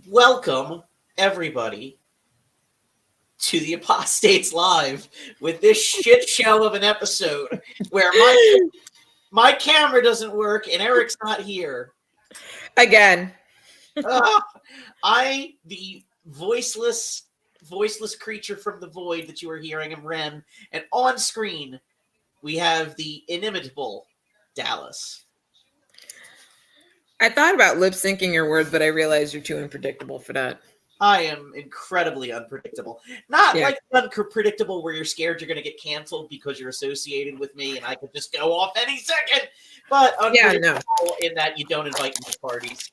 Welcome, everybody, to the Apostates Live with this shit show of an episode where my camera doesn't work and Eric's not here. Again. The voiceless creature from the void that you are hearing, am Ren, and on screen we have the inimitable Dallas. I thought about lip syncing your words, but I realized you're too unpredictable for that. I am incredibly unpredictable. Not like unpredictable where you're scared you're going to get canceled because you're associated with me and I could just go off any second, but unpredictable in that you don't invite me to parties.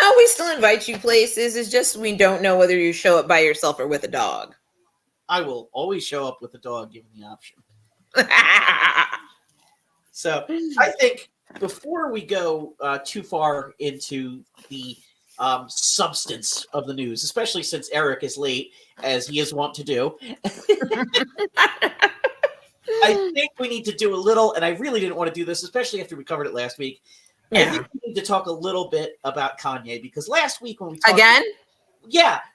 No, we still invite you places. It's just we don't know whether you show up by yourself or with a dog. I will always show up with a dog given the option. So I think before we go too far into the substance of the news, especially since Eric is late, as he is wont to do, I think we need to do a little, and I really didn't want to do this, especially after we covered it last week. I think we need to talk a little bit about Kanye, because last week when we talked again, we talked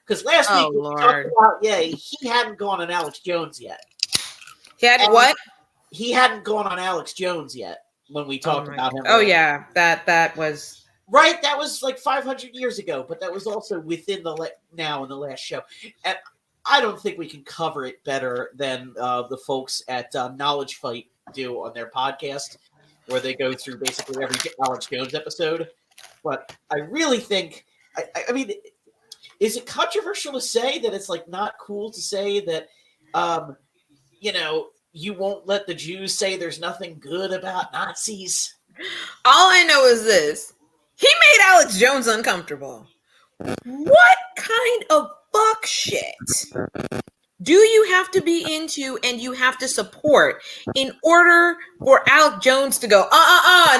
about he hadn't gone on Alex Jones yet. He hadn't what? He hadn't gone on Alex Jones yet when we talked about him. Oh yeah, that was right. That was like 500 years ago, but that was also within the now in the last show, and I don't think we can cover it better than the folks at Knowledge Fight do on their podcast, where they go through basically every Alex Jones episode. But I really think, I mean, is it controversial to say that it's like not cool to say that, you won't let the Jews say there's nothing good about Nazis? All I know is this. He made Alex Jones uncomfortable. What kind of fuck shit do you have to be into and you have to support in order for Alex Jones to go,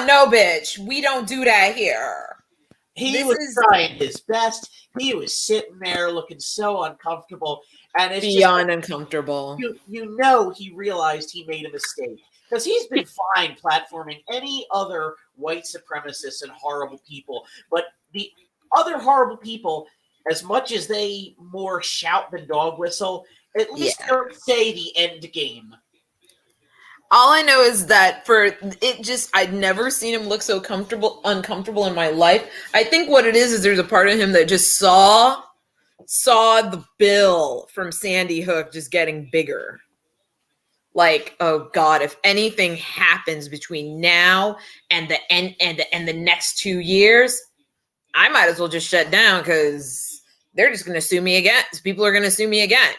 no, bitch, we don't do that here? He was trying his best. He was sitting there looking so uncomfortable. And it's beyond uncomfortable. He realized he made a mistake. Because he's been fine platforming any other white supremacists and horrible people. But the other horrible people, as much as they more shout than dog whistle, at least don't say the end game. All I know is that I'd never seen him look so uncomfortable in my life. I think what it is there's a part of him that just saw the bill from Sandy Hook just getting bigger. Like, oh God, if anything happens between now and the end and the next 2 years, I might as well just shut down because they're just going to sue me again. People are going to sue me again,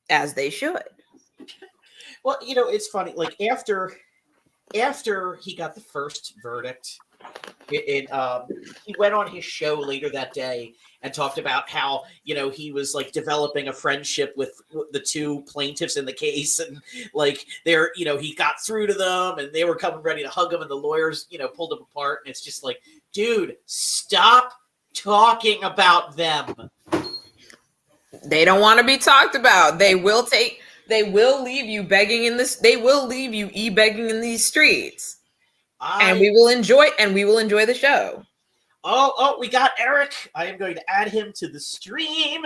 as they should. Well, it's funny. Like after he got the first verdict, he went on his show later that day and talked about how he was like developing a friendship with the two plaintiffs in the case, and like he got through to them and they were coming ready to hug him, and the lawyers pulled him apart, and it's just like, dude, stop talking about them. They don't want to be talked about. They will leave you begging in this. They will leave you e-begging in these streets, and we will enjoy the show. Oh, we got Eric. I am going to add him to the stream.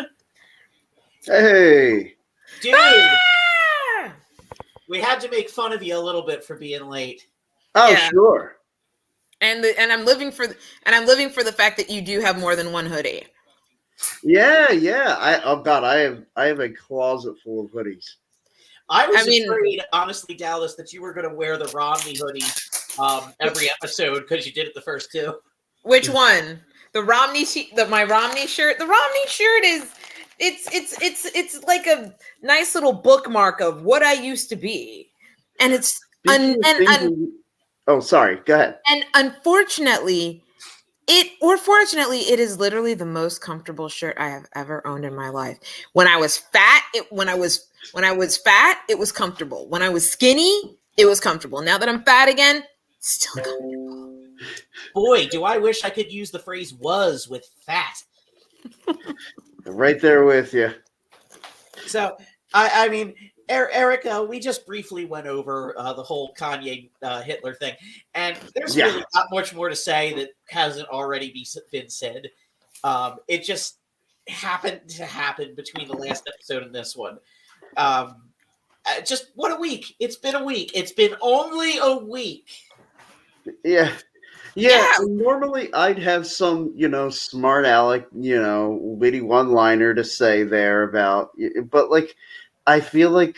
Hey, dude, we had to make fun of you a little bit for being late. Oh, yeah. Sure. And I'm living for the fact that you do have more than one hoodie. Yeah. I have a closet full of hoodies. I was afraid, honestly, Dallas, that you were going to wear the Romney hoodie every episode because you did it the first two. Which one? My Romney shirt. The Romney shirt is it's like a nice little bookmark of what I used to be, and it's oh, sorry. Go ahead. And unfortunately, fortunately, it is literally the most comfortable shirt I have ever owned in my life. When I was fat, it was comfortable. When I was skinny, it was comfortable. Now that I'm fat again, still comfortable. Boy, do I wish I could use the phrase "was" with fat. Right there with you. So, I mean, Erica, we just briefly went over the whole Kanye Hitler thing, and there's really not much more to say that hasn't already been said. It just happened to happen between the last episode and this one. Just what a week. It's been a week. It's been only a week. Yeah. Yeah. Normally I'd have some, smart aleck, witty one-liner to say there about, but like, I feel like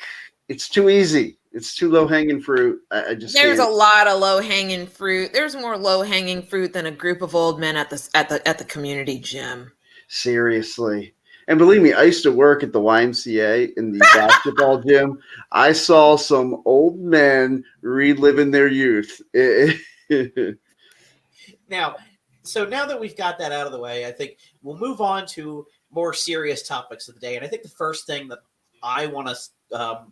it's too easy. It's too low-hanging fruit. I just There's can't. a lot of low-hanging fruit. There's more low-hanging fruit than a group of old men at the community gym. Seriously. And believe me, I used to work at the YMCA in the basketball gym. I saw some old men reliving their youth. Now that we've got that out of the way, I think we'll move on to more serious topics of the day. And I think the first thing that I want us to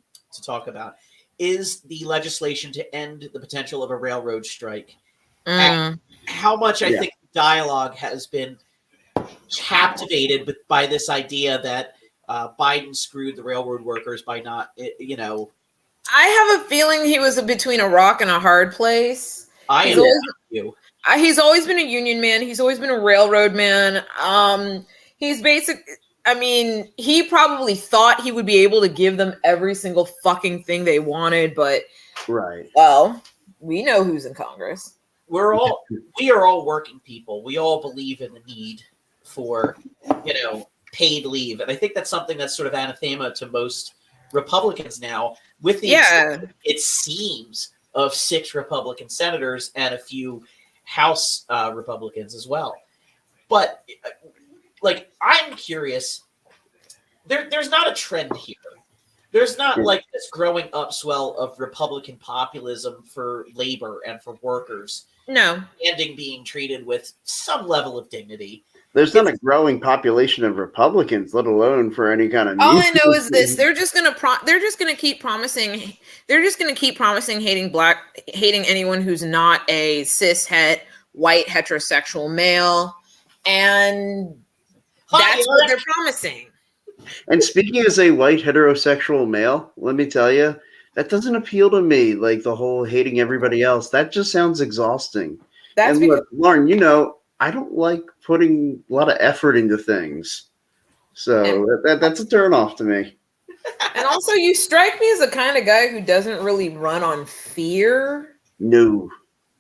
talk about is the legislation to end the potential of a railroad strike. And how much I think dialogue has been captivated by this idea that Biden screwed the railroad workers by not, I have a feeling he was between a rock and a hard place. He's always been a union man. He's always been a railroad man. He probably thought he would be able to give them every single fucking thing they wanted, but right. Well, we know who's in Congress. We are all working people. We all believe in the need for, paid leave. And I think that's something that's sort of anathema to most Republicans now, with the exception, it seems, of 6 Republican senators and a few House Republicans as well. But I'm curious, there's not a trend here. There's not like this growing upswell of Republican populism for labor and for workers. No. Ending being treated with some level of dignity. There's not a growing population of Republicans, let alone for any kind of. All I know is this: they're just gonna keep promising. They're just gonna keep promising hating anyone who's not a cis white heterosexual male, and that's what they're promising. And speaking as a white heterosexual male, let me tell you, that doesn't appeal to me. Like the whole hating everybody else, that just sounds exhausting. That's and look, Lauren, I don't like putting a lot of effort into things. So that's a turnoff to me. And also, you strike me as the kind of guy who doesn't really run on fear. No.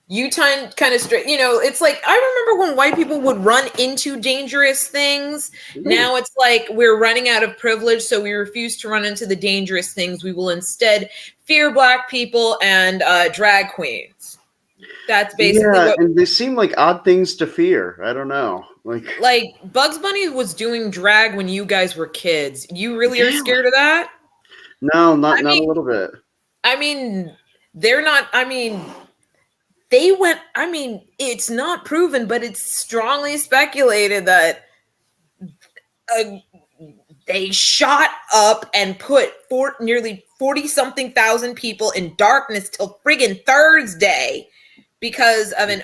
You kind of straight, it's like, I remember when white people would run into dangerous things. Mm-hmm. Now it's like we're running out of privilege, so we refuse to run into the dangerous things. We will instead fear Black people and drag queens. That's basically and they seem like odd things to fear. I don't know. Like Bugs Bunny was doing drag when you guys were kids. You really are scared of that? No, not a little bit. I mean, they're not. I mean, they went. I mean, it's not proven, but it's strongly speculated that they shot up and put nearly 40-something thousand people in darkness till friggin' Thursday because of a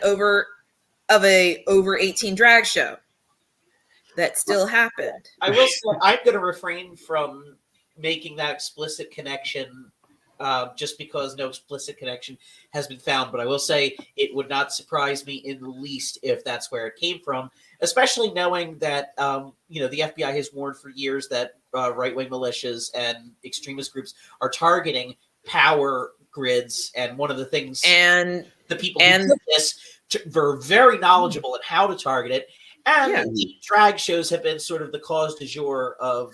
over 18 drag show that still happened. I will say I'm going to refrain from making that explicit connection just because no explicit connection has been found. But I will say it would not surprise me in the least if that's where it came from, especially knowing that, the FBI has warned for years that right-wing militias and extremist groups are targeting power grids. And one of the things the people who did this were very knowledgeable in how to target it. And the drag shows have been sort of the cause du jour of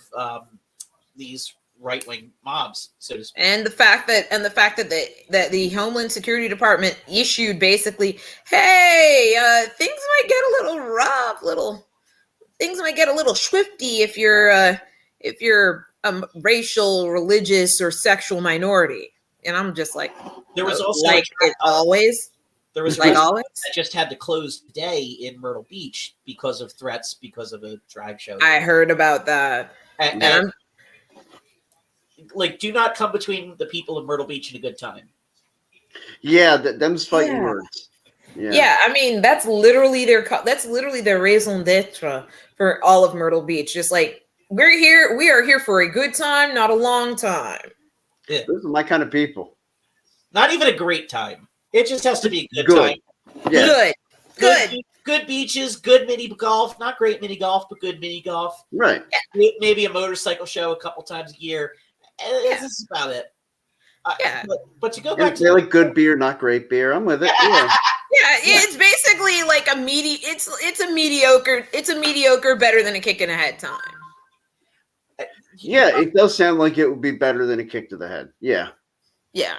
these right-wing mobs, so to speak. And the fact that the Homeland Security Department issued basically, hey, things might get a little rough, things might get a little swifty if you're a racial, religious, or sexual minority. And I'm just like, there was also like it always. There was like always that just had to close today in Myrtle Beach because of threats because of a drag show. I heard about that. And do not come between the people of Myrtle Beach and a good time. Yeah, them's fighting words. Yeah, I mean that's literally their raison d'etre for all of Myrtle Beach. Just like we are here for a good time, not a long time. Yeah. Those are my kind of people. Not even a great time. It just has to be a good time. Yeah. Good. good beaches, good mini golf, not great mini golf, but good mini golf. Right. Maybe a motorcycle show a couple times a year. And this is about it. Yeah. But to go back And to they like good beer, not great beer. I'm with it. Yeah. Yeah, it's basically like it's a mediocre better than a kick in the head time. Yeah, it does sound like it would be better than a kick to the head. Yeah. Yeah.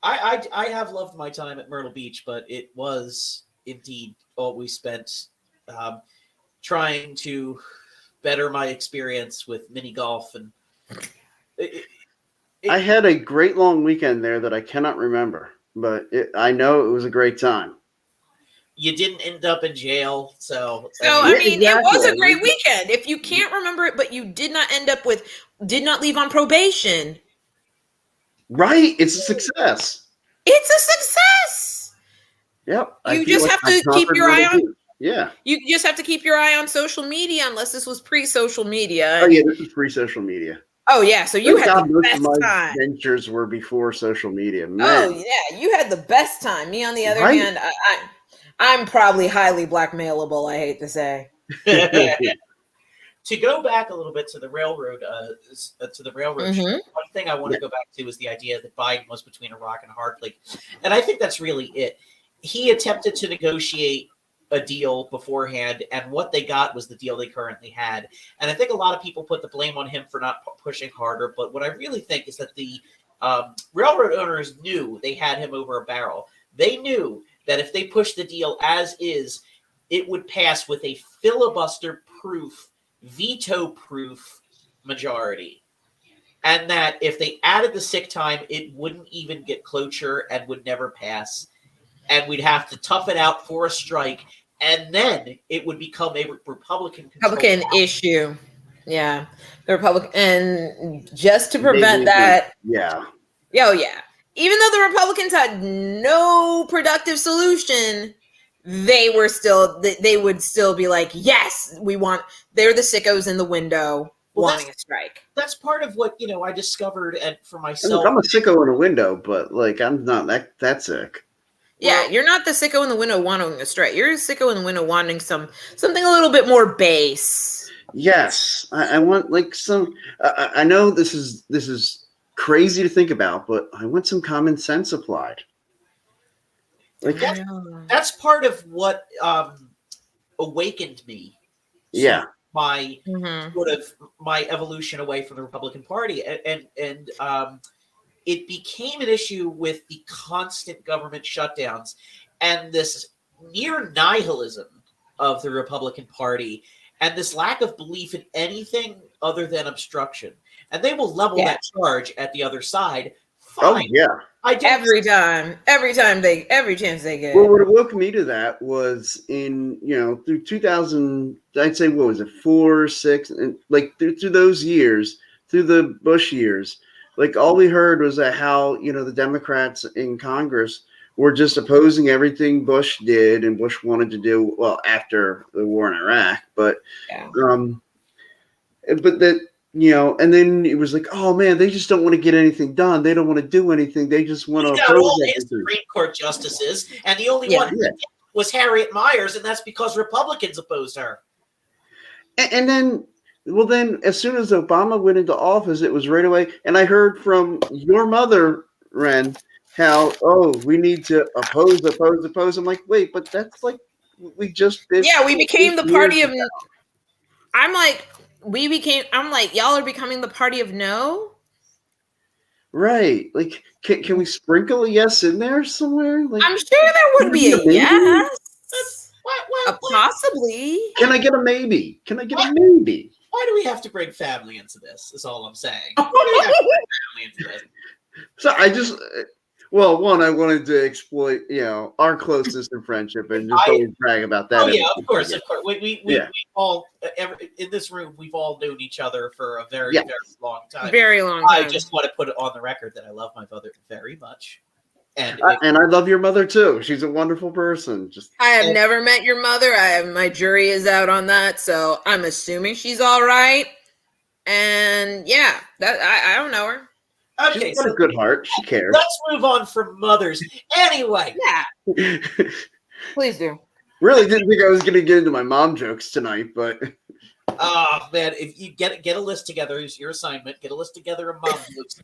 I have loved my time at Myrtle Beach, but it was indeed always spent trying to better my experience with mini golf, and I had a great long weekend there that I cannot remember, but I know it was a great time. you didn't end up in jail, so I mean, exactly. it was a great weekend. If you can't remember it, but you did not leave on probation. Right. It's a success. It's a success. Yep. You just have to keep your eye on. Yeah. You just have to keep your eye on social media, unless this was pre-social media. Oh yeah, this is pre-social media. Oh yeah, so you had the most best of my time. Ventures were before social media. Man. Oh yeah, you had the best time. Me, on the other hand, I'm probably highly blackmailable. I hate to say. To go back a little bit to the railroad, Mhm. one thing I want to go back to is the idea that Biden was between a rock and a hard place, and I think that's really it. He attempted to negotiate a deal beforehand, and what they got was the deal they currently had. And I think a lot of people put the blame on him for not pushing harder, but what I really think is that the railroad owners knew they had him over a barrel. They knew that if they pushed the deal as is, it would pass with a filibuster-proof, veto-proof majority. And that if they added the sick time, it wouldn't even get cloture and would never pass. And we'd have to tough it out for a strike, and then it would become a Republican issue. Yeah, the Republican, and just to prevent that. Yeah. Oh yeah. Even though the Republicans had no productive solution, they would still be like, yes, they're the sickos in the window wanting a strike. That's part of what I discovered, and for myself, I'm a sicko in a window, but like I'm not that sick. Yeah, you're not the sicko in the window wanting a strike. You're a sicko in the window wanting something a little bit more base. Yes, I want like some. I know this is crazy to think about, but I want some common sense applied. Like that's part of what awakened me. Yeah, my sort of my evolution away from the Republican Party, and it became an issue with the constant government shutdowns and this near nihilism of the Republican Party and this lack of belief in anything other than obstruction. And they will level that charge at the other side. Fine. Oh yeah. Every chance they get. Well, what woke me to that was in through 2000, I'd say what was it, 4, 6, and like through those years, through the Bush years. Like all we heard was that how the Democrats in Congress were just opposing everything Bush did and Bush wanted to do. Well, after the war in Iraq, but that and then it was like, oh man, they just don't want to get anything done. They don't want to do anything. They just want to oppose all his Supreme Court justices, and the only one was Harriet Miers, and that's because Republicans opposed her. And then. Well, then, as soon as Obama went into office, it was right away. And I heard from your mother, Ren, how, we need to oppose. I'm like, wait, but that's like, we just did. Yeah, we became the party of. I'm like, y'all are becoming the party of no. Right. Like, can we sprinkle a yes in there somewhere? Like, I'm sure there would be a yes. Possibly. Can I get a maybe? Why do we have to bring family into this? Is all I'm saying. Why do we have to bring family into this? So I just, one, I wanted to exploit, our closeness and friendship, and just always brag about that. Oh yeah, of course. We all in this room, we've all known each other for a very, very long time. Very long time. I just want to put it on the record that I love my mother very much. And I love your mother too. She's a wonderful person. I have never met your mother. My jury is out on that, so I'm assuming she's all right. And yeah, that I don't know her. Okay, she's got a good heart. She cares. Let's move on from mothers. Anyway, yeah, please do. Really didn't think I was going to get into my mom jokes tonight, but Oh man, if you get a list together, here's your assignment. Get a list together of mom jokes.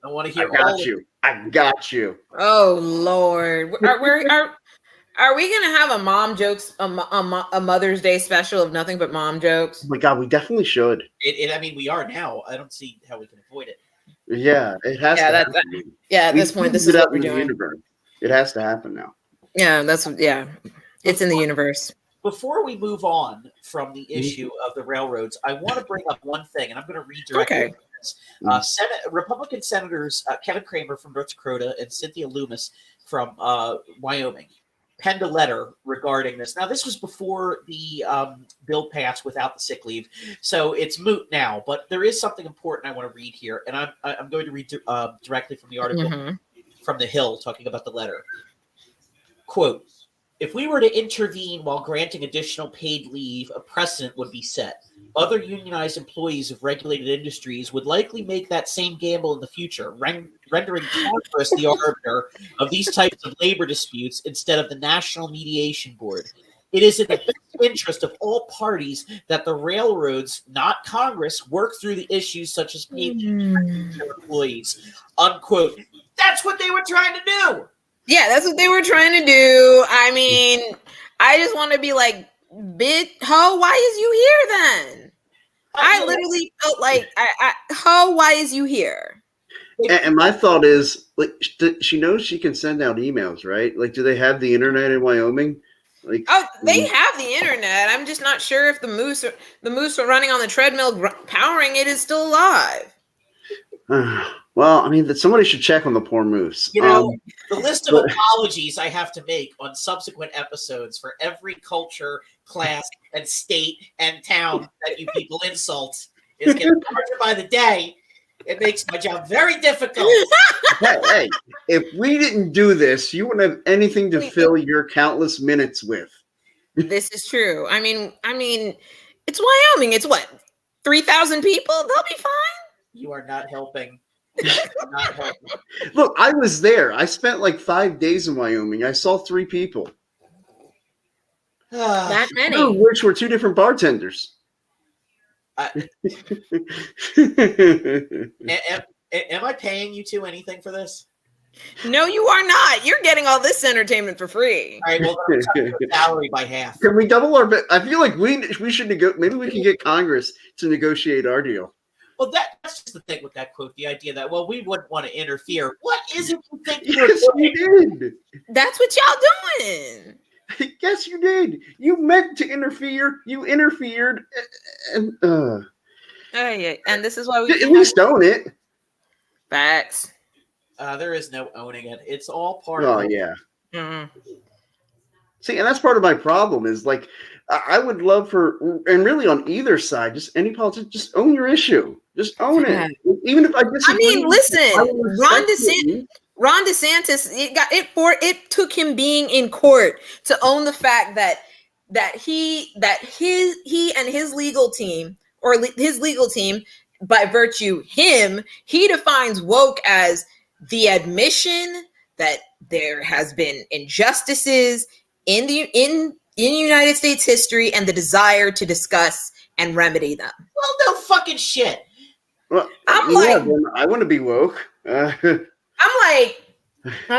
I want to I hear all got of you. I got you. Oh Lord, are we gonna have a mom jokes a Mother's Day special of nothing but mom Oh jokes? my God, we definitely should. I mean, we are now. I don't see how we can avoid it. Yeah, it has Yeah, to that's happen. yeah. At We this point, this put is it what out we're in the doing. universe. It has to happen now. Yeah, it's in the universe. Before we move on from the Mm-hmm. issue of the railroads, I want to bring up one thing, and I'm going to read directly. Okay. Republican Senators Kevin Kramer from North Dakota and Cynthia Loomis from Wyoming penned a letter regarding this. Now, this was before the bill passed without the sick leave, so it's moot now. But there is something important I want to read here, and I'm going to read directly from the article from the Hill talking about the letter. Quote, if we were to intervene while granting additional paid leave, a precedent would be set. Other unionized employees of regulated industries would likely make that same gamble in the future, rendering Congress the arbiter of these types of labor disputes instead of the National Mediation Board. It is in the best interest of all parties that the railroads, not Congress, work through the issues such as paid leave for their employees. Unquote. That's what they were trying to do. Yeah, that's what they were trying to do. I mean, I just want to be like, bit ho, why is you here then? I literally felt like, ho, why is you here? And my thought is, like, she knows she can send out emails, right? Like, do they have the internet in Wyoming? Like, oh, they have the internet. I'm just not sure if the moose are running on the treadmill, powering it is still alive. Well, I mean, somebody should check on the poor moose. You know, the list of apologies I have to make on subsequent episodes for every culture, class, and state and town that you people insult is getting larger by the day. It makes my job very difficult. Hey, if we didn't do this, you wouldn't have anything to fill your countless minutes with. This is true. I mean, it's Wyoming. It's what, 3,000 people? They'll be fine. You are not helping. Not helping. Look, I was there. I spent like 5 days in Wyoming. I saw 3 people. That many. Which were 2 different bartenders. Am I paying you two anything for this? No, you are not. You're getting all this entertainment for free. All right, well, cut your salary by half. Can we double our? I feel like we should maybe we can get Congress to negotiate our deal. Well, that's just the thing with that quote. The idea that we wouldn't want to interfere. What is it you think you're Yes, doing? you did. That's what y'all doing. Yes, you did. You meant to interfere. You interfered, and yeah. And this is why we at least own it. Facts. There is no owning it. It's all part Oh of it. yeah. Mm-hmm. See, and that's part of my problem is like I would love for, and really on either side, just any politician, just own your issue. Just own it. Even if I disagree. I mean, listen, Ron Ron DeSantis, it took him being in court to own the fact that he and his legal team, by virtue he defines woke as the admission that there has been injustices in United States history and the desire to discuss and remedy them. Well, no fucking shit. Well, I want to be woke. I'm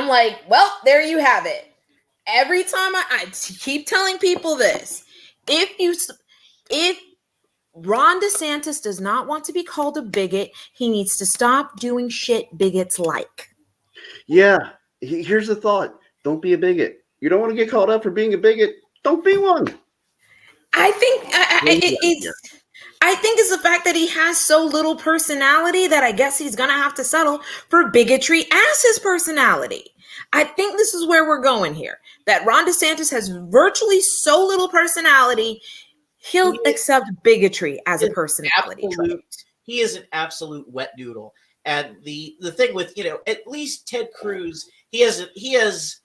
like, well, there you have it. Every time I keep telling people this, if Ron DeSantis does not want to be called a bigot, he needs to stop doing shit bigots like. Yeah, here's the thought. Don't be a bigot. You don't want to get called out for being a bigot. Don't be one. I think it's the fact that he has so little personality that I guess he's going to have to settle for bigotry as his personality. I think this is where we're going here. That Ron DeSantis has virtually so little personality, he'll accept bigotry as a personality trait. He is an absolute wet noodle. And the thing with, at least Ted Cruz, he has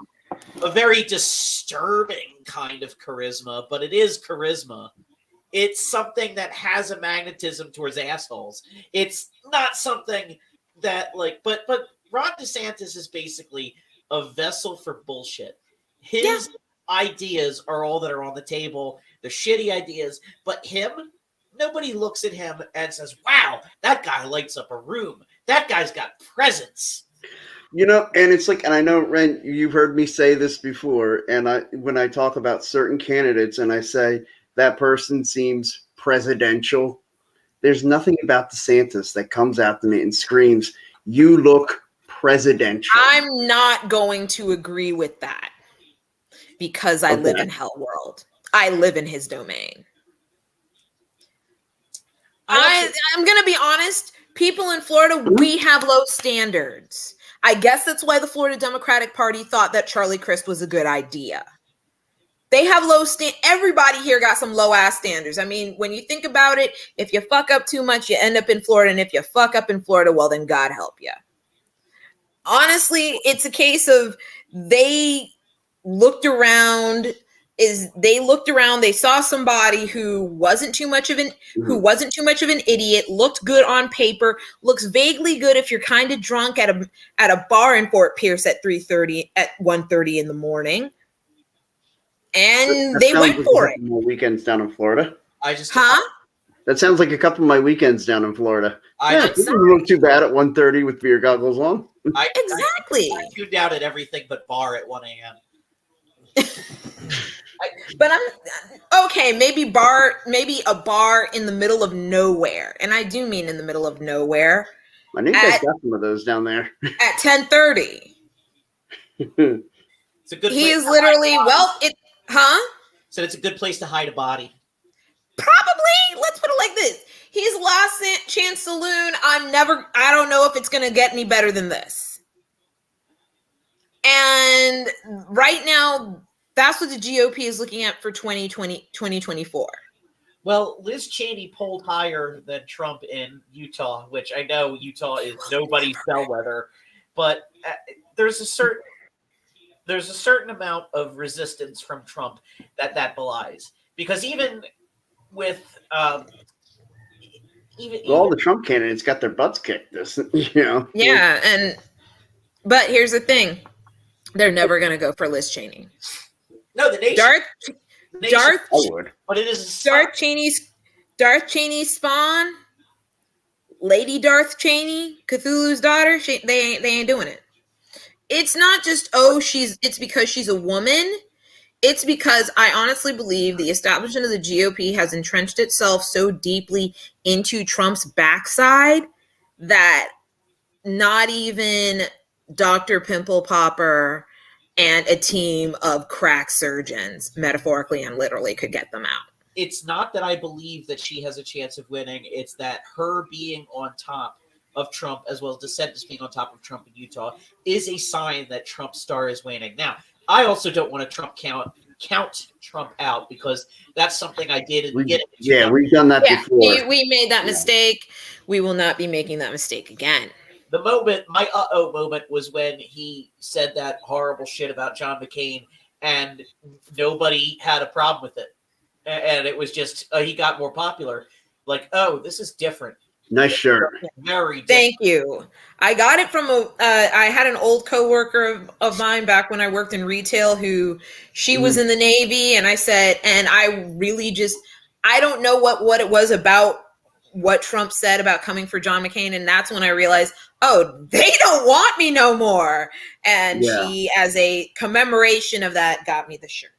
a very disturbing kind of charisma, but it is charisma. It's something that has a magnetism towards assholes. It's not something that but Ron DeSantis is basically a vessel for bullshit. His ideas are all that are on the table, the shitty ideas. But him, nobody looks at him and says, wow, that guy lights up a room. That guy's got presence. And it's like, and I know, Ren, you've heard me say this before, and when I talk about certain candidates and I say that person seems presidential, there's nothing about DeSantis that comes out to me and screams, you look presidential. I'm not going to agree with that because I live in Hell World. I live in his domain. I'm going to be honest. People in Florida, we have low standards. I guess that's why the Florida Democratic Party thought that Charlie Crist was a good idea. They have everybody here got some low ass standards. I mean, when you think about it, if you fuck up too much, you end up in Florida. And if you fuck up in Florida, well, then God help you. Honestly, it's a case of they looked around. They saw somebody who wasn't too much of an idiot, looked good on paper, looks vaguely good if you're kind of drunk at a bar in Fort Pierce at 1:30 in the morning. And they went for it. My weekends down in Florida. That sounds like a couple of my weekends down in Florida. It didn't look too bad at 1:30 with beer goggles on. Exactly. I tuned out at everything but bar at 1 a.m. But I'm okay. Maybe a bar in the middle of nowhere, and I do mean in the middle of nowhere. My new guy's got some of those down there at 10:30. It's a good. He is literally So it's a good place to hide a body. Probably. Let's put it like this: he's Last Chance Saloon. I don't know if it's going to get any better than this. And right now, that's what the GOP is looking at for 2024. Well, Liz Cheney polled higher than Trump in Utah, which I know Utah is nobody's bellwether, but there's a certain amount of resistance from Trump that belies, because even with all the Trump candidates got their butts kicked. But here's the thing: they're never going to go for Liz Cheney. No, the nation. But it is Darth Cheney's spawn, Lady Darth Cheney, Cthulhu's daughter. They ain't doing it. It's not just it's because she's a woman. It's because I honestly believe the establishment of the GOP has entrenched itself so deeply into Trump's backside that not even Dr. Pimple Popper and a team of crack surgeons, metaphorically and literally, could get them out. It's not that I believe that she has a chance of winning. It's that her being on top of Trump, as well as DeSantis being on top of Trump in Utah, is a sign that Trump's star is waning. Now, I also don't want to count Trump out, because that's something I did in the beginning. Yeah, we've done that before. We made that mistake. We will not be making that mistake again. The moment, my moment, was when he said that horrible shit about John McCain, and nobody had a problem with it. And it was just, he got more popular. Like, oh, this is different. Nice shirt. Very different. Thank you. I got it from I had an old coworker of mine back when I worked in retail she was in the Navy, and I said, and I really I don't know what it was about what Trump said about coming for John McCain, and that's when I realized, oh, they don't want me no more. And she, as a commemoration of that, got me the shirt.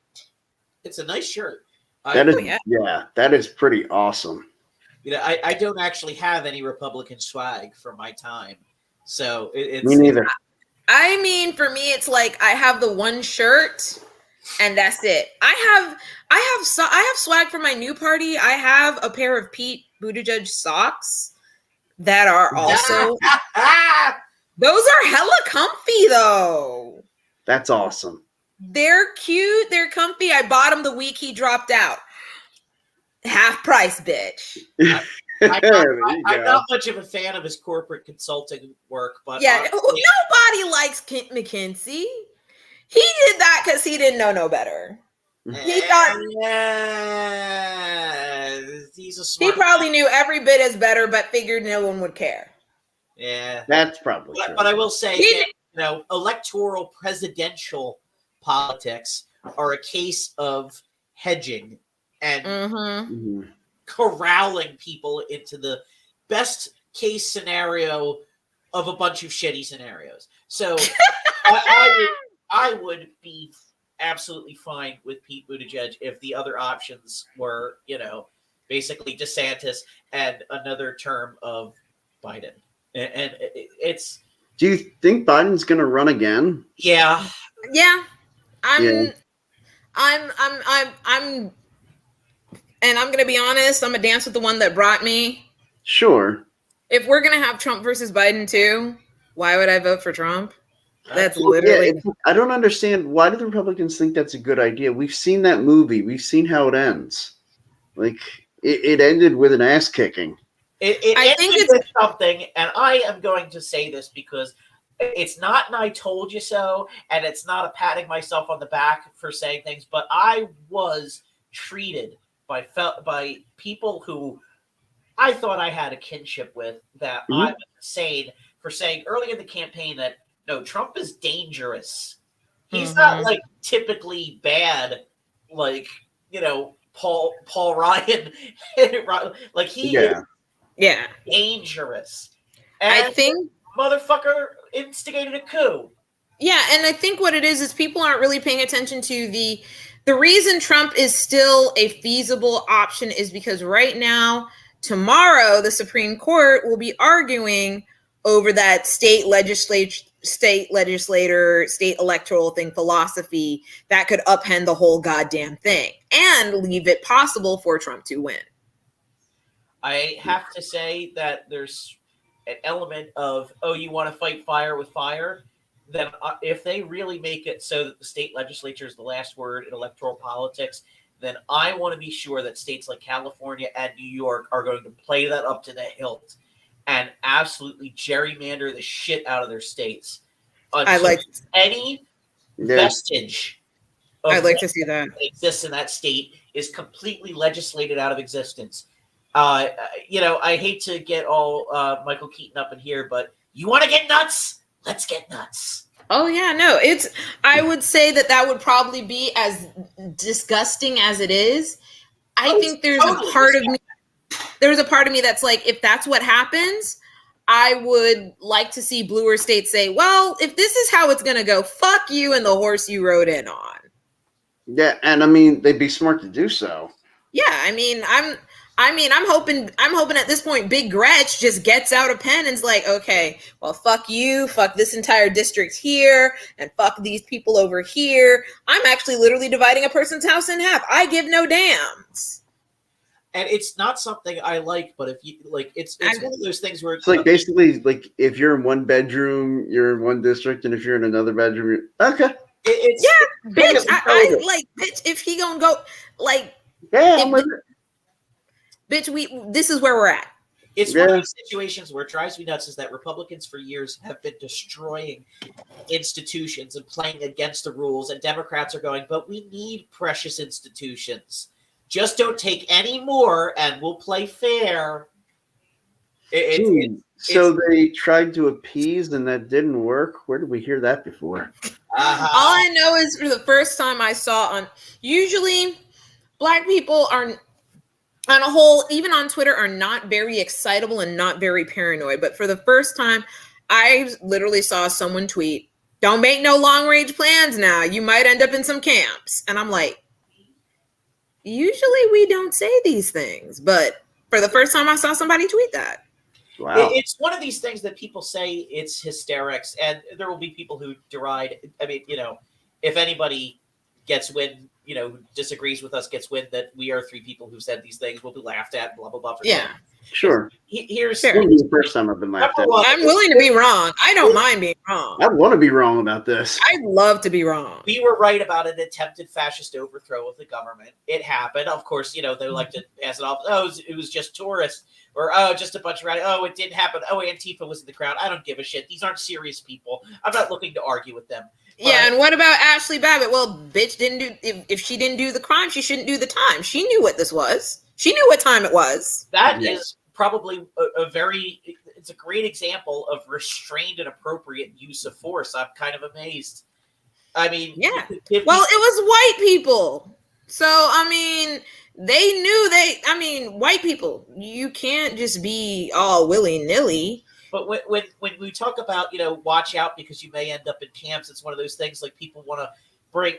It's a nice shirt. That is pretty awesome. I don't actually have any Republican swag from my time, so it's me neither. I mean, for me, it's like I have the one shirt, and that's it. I have swag for my new party. I have a pair of Pete Buttigieg socks that are also those are hella comfy though. That's awesome. They're cute. They're comfy. I bought them the week he dropped out. Half price, bitch. I'm not much of a fan of his corporate consulting work, but nobody likes McKinsey. He did that because he didn't know no better. He thought he's a smart. He probably knew every bit as better, but figured no one would care. Yeah, that's probably true. But I will say, electoral presidential politics are a case of hedging and Mm-hmm. corralling people into the best case scenario of a bunch of shitty scenarios. So I would be absolutely fine with Pete Buttigieg if the other options were, basically DeSantis and another term of Biden. And it's Do you think Biden's going to run again? yeah. Yeah. Yeah. I'm and I'm gonna be honest, I'm gonna dance with the one that brought me. Sure. If we're gonna have Trump versus Biden too, why would I vote for Trump? That's Well, yeah, literally I don't understand why do the Republicans think that's a good idea. We've seen that movie. We've seen how it ends. Like it ended with an ass kicking. It I think ended it's with something, and I am going to say this because it's not an I told you so, and it's not a patting myself on the back for saying things, but I was treated by people who I thought I had a kinship with that I was insane for saying early in the campaign that no, Trump is dangerous. He's not like typically bad, like Paul Ryan, like he is yeah. dangerous. And I think motherfucker instigated a coup. yeah, and I think what it is people aren't really paying attention to the reason Trump is still a feasible option is because right now, tomorrow, the Supreme Court will be arguing over that state legislator, state electoral thing philosophy that could upend the whole goddamn thing and leave it possible for Trump to win. I have to say that there's an element of, oh, you want to fight fire with fire? Then if they really make it so that the state legislature is the last word in electoral politics, then I want to be sure that states like California and New York are going to play that up to the hilt and absolutely gerrymander the shit out of their states. I like any vestige of I'd like to see that exists in that state is completely legislated out of existence. I hate to get all Michael Keaton up in here, but you want to get nuts? Let's get nuts. Oh yeah, no, I would say that would probably be as disgusting as it is. I think there's a part of me. There's a part of me that's like, if that's what happens, I would like to see bluer states say, well, if this is how it's going to go, fuck you and the horse you rode in on. Yeah, and I mean, they'd be smart to do so. Yeah, I'm hoping at this point Big Gretch just gets out a pen and's like, okay, well, fuck you, fuck this entire district here, and fuck these people over here. I'm actually literally dividing a person's house in half. I give no damns. And it's not something I like, but if you like, it's one of those things where it's like basically like if you're in one bedroom, you're in one district, and if you're in another bedroom, bitch. I like, bitch. If he gonna go, like, yeah, bitch. This is where we're at. It's one of those situations where it drives me nuts is that Republicans for years have been destroying institutions and playing against the rules, and Democrats are going, but we need precious institutions. Just don't take any more, and we'll play fair. So they tried to appease, and that didn't work. Where did we hear that before? All I know is for the first time I saw usually Black people are on a whole, even on Twitter, are not very excitable and not very paranoid. But for the first time, I literally saw someone tweet, "Don't make no long range plans now. You might end up in some camps." And I'm like, usually we don't say these things, but for the first time I saw somebody tweet that. Wow. It's one of these things that people say it's hysterics, and there will be people who deride. I mean, if anybody gets wind, who disagrees with us gets wind that we are three people who said these things, we'll be laughed at, blah, blah, blah. Sure. Here's the first time I've been laughed at. I'm willing to be wrong. I don't mind being wrong. I want to be wrong about this. I'd love to be wrong. We were right about an attempted fascist overthrow of the government. It happened. Of course, they like to pass it off. Oh, it was just tourists. Or, oh, just a bunch of radical. Oh, it didn't happen. Oh, Antifa was in the crowd. I don't give a shit. These aren't serious people. I'm not looking to argue with them. Yeah, and what about Ashley Babbitt? Well, bitch didn't do. If she didn't do the crime, she shouldn't do the time. She knew what this was. She knew what time it was. That is probably it's a great example of restrained and appropriate use of force. I'm kind of amazed. I mean, Yeah. if Well, we- it was white people. So, I mean, they knew white people, you can't just be all willy-nilly. but when we talk about, watch out because you may end up in camps, it's one of those things like people want to bring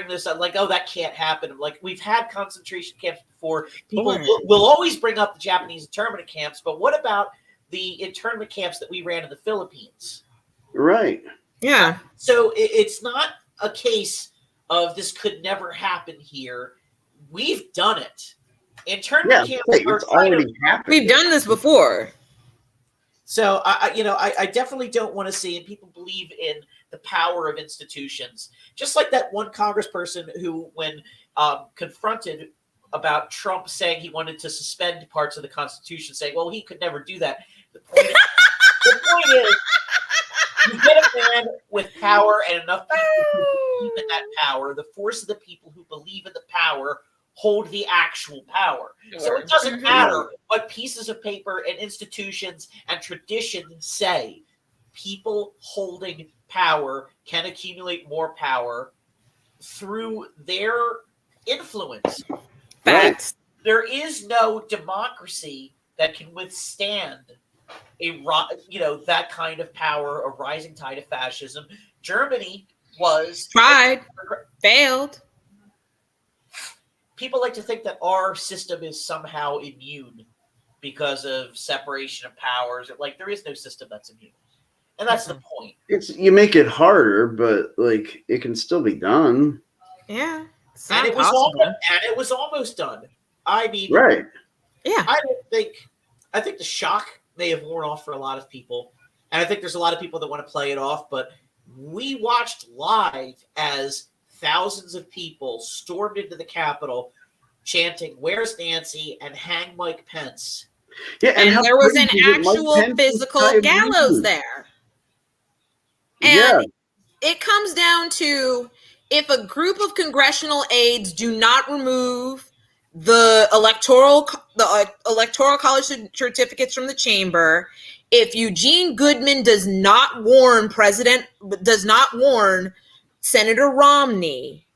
this up, like, oh, that can't happen. Like, we've had concentration camps before. People will always bring up the Japanese internment camps, but what about the internment camps that we ran in the Philippines? Right. Yeah. So it's not a case of this could never happen here. We've done it. Internment camps are it's already happened. We've done this before. So I definitely don't want to see, and people believe in the power of institutions. Just like that one congressperson who, when confronted about Trump saying he wanted to suspend parts of the Constitution, saying, well, he could never do that. The point is, you get a man with power and enough people who believe in that power. The force of the people who believe in the power hold the actual power. So it doesn't matter what pieces of paper and institutions and traditions say. People holding power can accumulate more power through their influence. Facts. There is no democracy that can withstand that kind of power, a rising tide of fascism. Germany was tried, failed. People like to think that our system is somehow immune because of separation of powers. Like, there is no system that's immune, and that's the point. You make it harder, but like it can still be done. Yeah, and it was almost done. I mean, right? Yeah, I think the shock may have worn off for a lot of people, and I think there's a lot of people that want to play it off. But we watched live as thousands of people stormed into the Capitol chanting, "Where's Nancy?" and "Hang Mike Pence." Yeah, and there was an actual physical gallows there. And it comes down to, if a group of congressional aides do not remove the electoral college certificates from the chamber, if Eugene Goodman does not warn Senator Romney,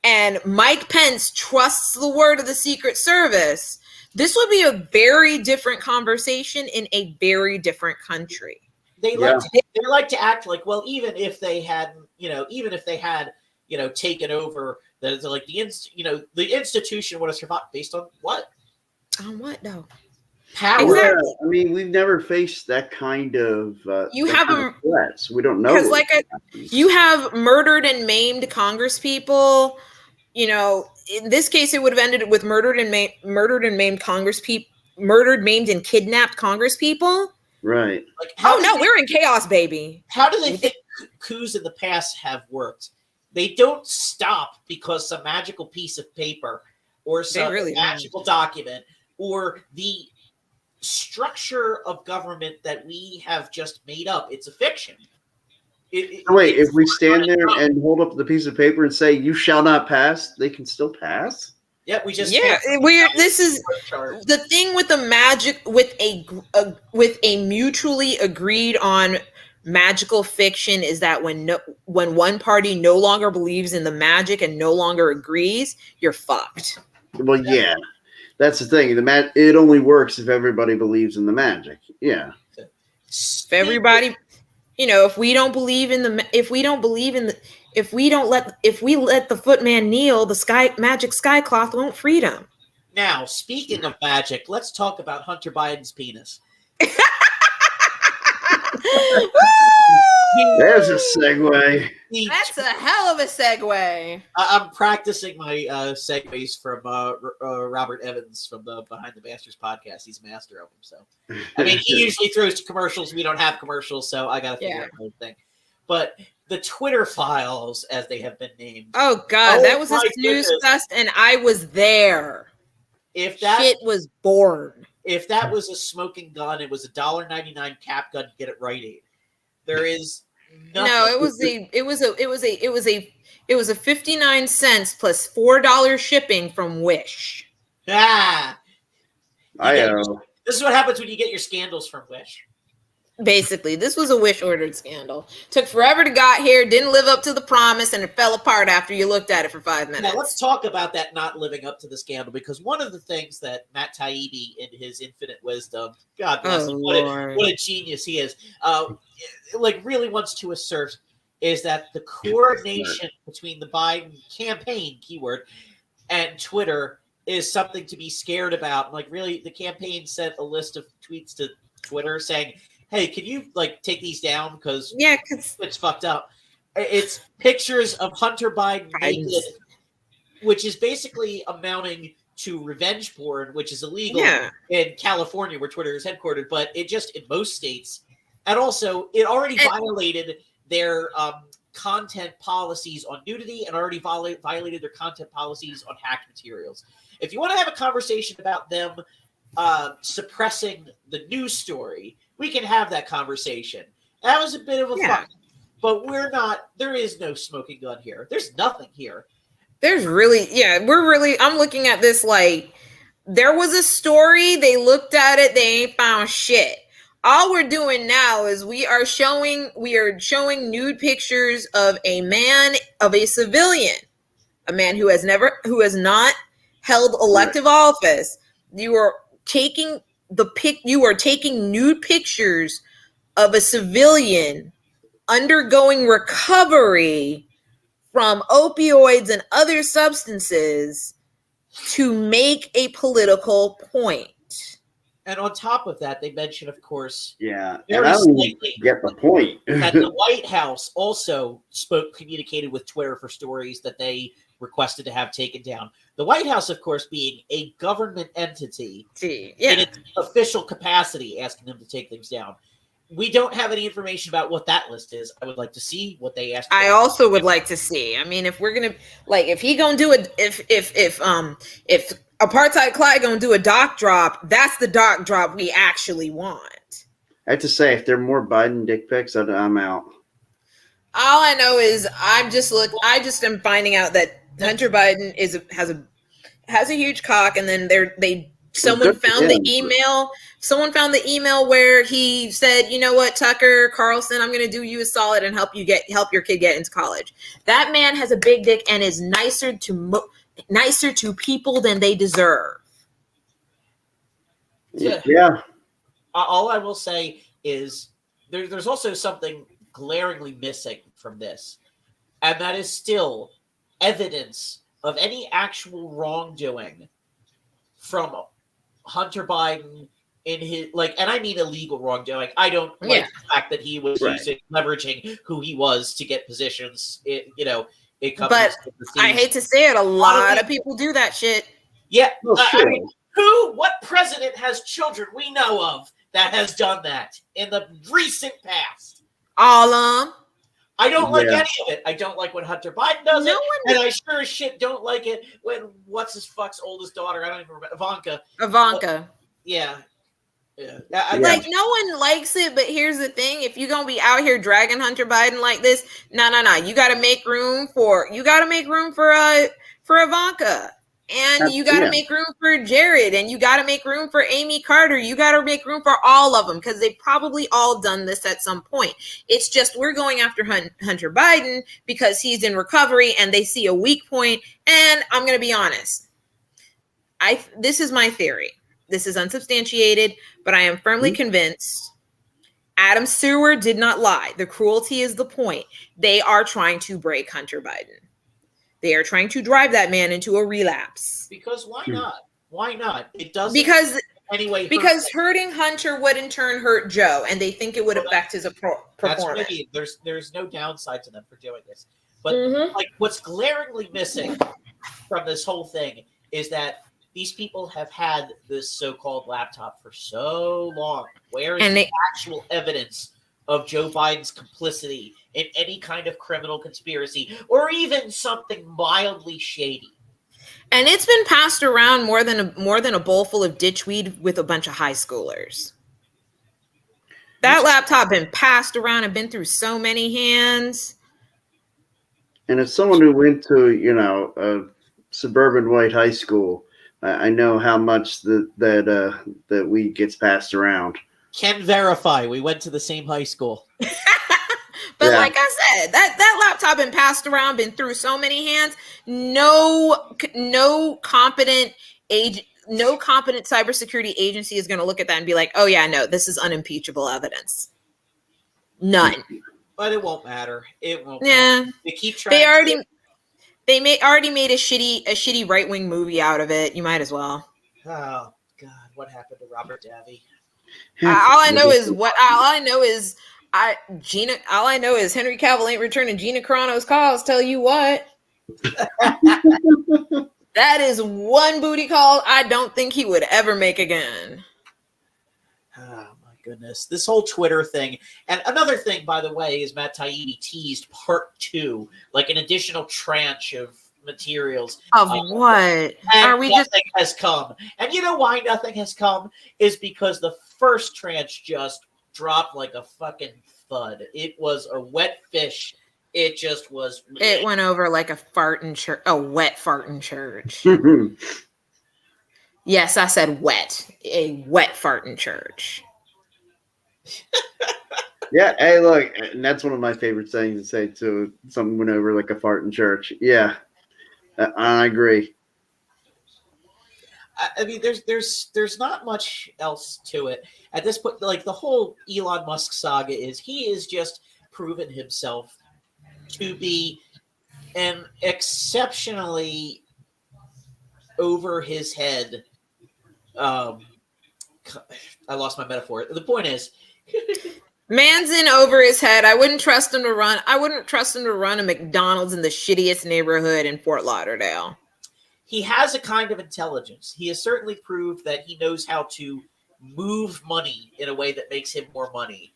and Mike Pence trusts the word of the Secret Service, this would be a very different conversation in a very different country. They like to act like, well, even if they had taken over the institution would have survived based on what? On what though? Power. Exactly. I mean, we've never faced that kind of threats. We don't know. Because you have murdered and maimed congresspeople. In this case, it would have ended with murdered, maimed, and kidnapped congresspeople. Right. Like, we're in chaos, baby. How do they think coups in the past have worked? They don't stop because some magical piece of paper or some magical document or the structure of government that we have just made up. It's a fiction. Wait, if we stand there and hold up the piece of paper and say, "You shall not pass," they can still pass? Yeah, we just this is the thing with the magic, with a mutually agreed on magical fiction, is that when one party no longer believes in the magic and no longer agrees, you're fucked. Well, yeah, that's the thing. It only works if everybody believes in the magic. Yeah. If everybody, if we let the footman kneel, the magic sky cloth won't free them. Now, speaking of magic, let's talk about Hunter Biden's penis. There's a segue. That's a hell of a segue. I'm practicing my segues from Robert Evans from the Behind the Masters podcast. He's a master of them. So, I mean, he usually throws to commercials. We don't have commercials, so I got to figure out the whole thing. But the Twitter files, as they have been named. Oh, God, that was a snooze fest, and I was there. If that shit was born. If that was a smoking gun, it was $1.99 cap gun. Get it right, Aid. There is nothing. No, it was a 59 cents plus $4 shipping from Wish. This is what happens when you get your scandals from Wish. Basically, this was a wish-ordered scandal. Took forever to got here, didn't live up to the promise, and it fell apart after you looked at it for 5 minutes. Now let's talk about that not living up to the scandal, because one of the things that Matt Taibbi, in his infinite wisdom, God bless him, what a genius he is, really wants to assert is that the coordination between the Biden campaign, keyword, and Twitter is something to be scared about. Like, really, the campaign sent a list of tweets to Twitter saying, hey, can you take these down, because it's fucked up. It's pictures of Hunter Biden naked, which is basically amounting to revenge porn, which is illegal in California, where Twitter is headquartered, but it just in most states. And also, it already violated their content policies on nudity, and already violated their content policies on hacked materials. If you want to have a conversation about them suppressing the news story, we can have that conversation. That was a bit of a fuck, but there is no smoking gun here. There's nothing here. There's really, I'm looking at this like, there was a story, they looked at it, they ain't found shit. All we're doing now is we are showing nude pictures of a civilian, a man who has not held elective office. You are taking nude pictures of a civilian undergoing recovery from opioids and other substances to make a political point. And on top of that, they mentioned, of course, and I don't get the point. that the White House also communicated with Twitter for stories that they requested to have taken down. The White House, of course, being a government entity in its official capacity, asking them to take things down. We don't have any information about what that list is. I would like to see what they asked. I also would like to see. I mean, if we're gonna if he gonna do it, if Apartheid Clyde gonna do a doc drop, that's the doc drop we actually want. I have to say, if there are more Biden dick pics, I'm out. All I know is I just am finding out that Hunter Biden has a huge cock, and then someone found the email. Someone found the email where he said, "You know what, Tucker Carlson, I'm going to do you a solid and help your kid get into college." That man has a big dick and is nicer to people than they deserve. Yeah. All I will say is there's also something glaringly missing from this, and that is still evidence of any actual wrongdoing from Hunter Biden in his and I mean illegal wrongdoing. I don't like the fact that he was leveraging who he was to get positions in companies. But I hate to say it, a lot of people do that shit. Yeah. I mean, what president has children we know of that has done that in the recent past? All of them. I don't like any of it. I don't like when Hunter Biden does it, and I sure as shit don't like it when what's his fuck's oldest daughter? I don't even remember. Ivanka. Yeah. No one likes it, but here's the thing: if you're gonna be out here dragging Hunter Biden like this, no, you got to make room for Ivanka, and you got to make room for Jared, and you got to make room for Amy Carter. You got to make room for all of them, because they've probably all done this at some point. It's just we're going after Hunter Biden because he's in recovery and they see a weak point. And I'm going to be honest. This is my theory. This is unsubstantiated, but I am firmly convinced Adam Seward did not lie. The cruelty is the point. They are trying to break Hunter Biden. They are trying to drive that man into a relapse. Because why not? Why not? It doesn't. Because hurting Hunter would in turn hurt Joe, and they think it would affect his performance. There's no downside to them for doing this. But what's glaringly missing from this whole thing is that these people have had this so-called laptop for so long. Where is the actual evidence of Joe Biden's complicity in any kind of criminal conspiracy or even something mildly shady? And it's been passed around more than a bowl full of ditchweed with a bunch of high schoolers. That laptop been passed around and been through so many hands. And as someone who went to, a suburban white high school, I know how much that weed gets passed around. Can verify. We went to the same high school. But Yeah. like I said, that laptop been passed around, been through so many hands. No competent cybersecurity agency is going to look at that and be like, "Oh yeah, no, this is unimpeachable evidence." None. But it won't matter. It won't Yeah. matter. They keep trying. Already made a shitty right-wing movie out of it. You might as well. Oh God, what happened to Robert Davi? All I know is Henry Cavill ain't returning Gina Carano's calls. Tell you what. That is one booty call I don't think he would ever make again. Oh my goodness. This whole Twitter thing. And another thing, by the way, is Matt Taibbi teased part 2, like an additional tranche of materials. Of what? And Are we nothing has come. And you know why nothing has come? Is because the first tranche just dropped like a fucking thud. It was a wet fish. It just was. It went over like a fart in church, a wet fart in church. Yes, I said wet. A wet fart in church. Yeah, hey, look, and that's one of my favorite things to say too. Something went over like a fart in church. Yeah, I agree. I mean, there's not much else to it at this point. Like the whole Elon Musk saga he is just proven himself to be an exceptionally over his head. I lost my metaphor. The point is, man's in over his head. I wouldn't trust him to run a McDonald's in the shittiest neighborhood in Fort Lauderdale. he has a kind of intelligence. He has certainly proved that he knows how to move money in a way that makes him more money.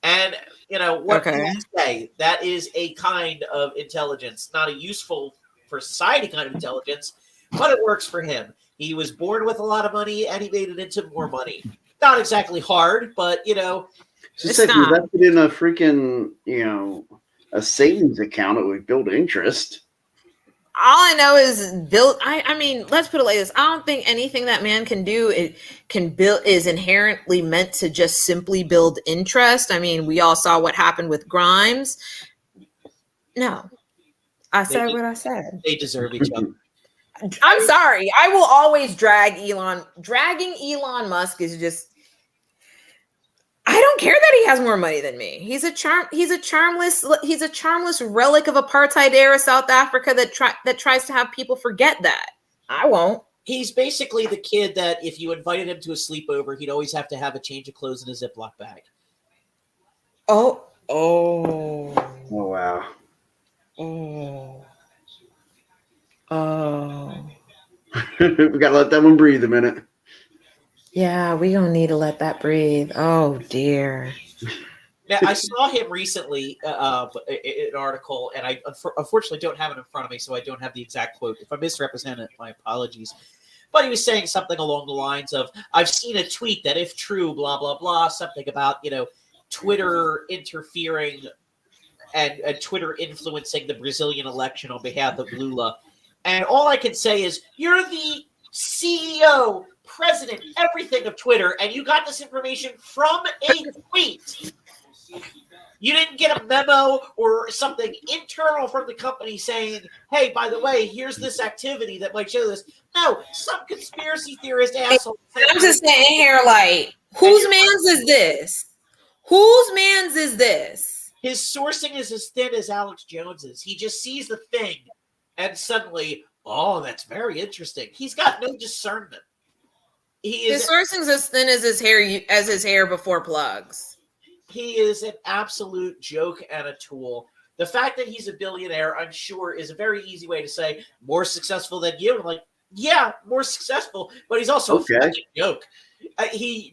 And, what can you say? That is a kind of intelligence, not a useful for society kind of intelligence, but it works for him. He was born with a lot of money and he made it into more money. Not exactly hard, but, Just if you invested in a freaking, a savings account, it would build interest. All I know is build. I mean, let's put it like this. I don't think anything that man can do is inherently meant to just simply build interest. I mean, we all saw what happened with Grimes. No, I said what I said. They deserve each other. I'm sorry. I will always dragging Elon Musk is just. I don't care that he has more money than me. He's a charmless relic of apartheid era South Africa that tries to have people forget that. I won't. He's basically the kid that if you invited him to a sleepover, he'd always have to have a change of clothes in a Ziploc bag. Oh wow. We gotta let that one breathe a minute. Yeah, we gonna need to let that breathe. Oh dear. Now, I saw him recently in an article, and I unfortunately don't have it in front of me, so I don't have the exact quote. If I misrepresent it, my apologies. But he was saying something along the lines of, I've seen a tweet that if true, blah, blah, blah, something about, Twitter interfering and Twitter influencing the Brazilian election on behalf of Lula. And all I can say is, you're the CEO, president, everything of Twitter, and you got this information from a tweet. You didn't get a memo or something internal from the company saying, hey, by the way, here's this activity that might show this. No, some conspiracy theorist asshole. I'm just saying here, like, whose man's is this? Whose man's is this? His sourcing is as thin as Alex Jones's. He just sees the thing and suddenly, oh, that's very interesting. He's got no discernment. His sourcing's as thin as his hair before plugs. He is an absolute joke and a tool. The fact that he's a billionaire, I'm sure, is a very easy way to say more successful than you. I'm like, yeah, more successful, but he's also a fucking joke. He's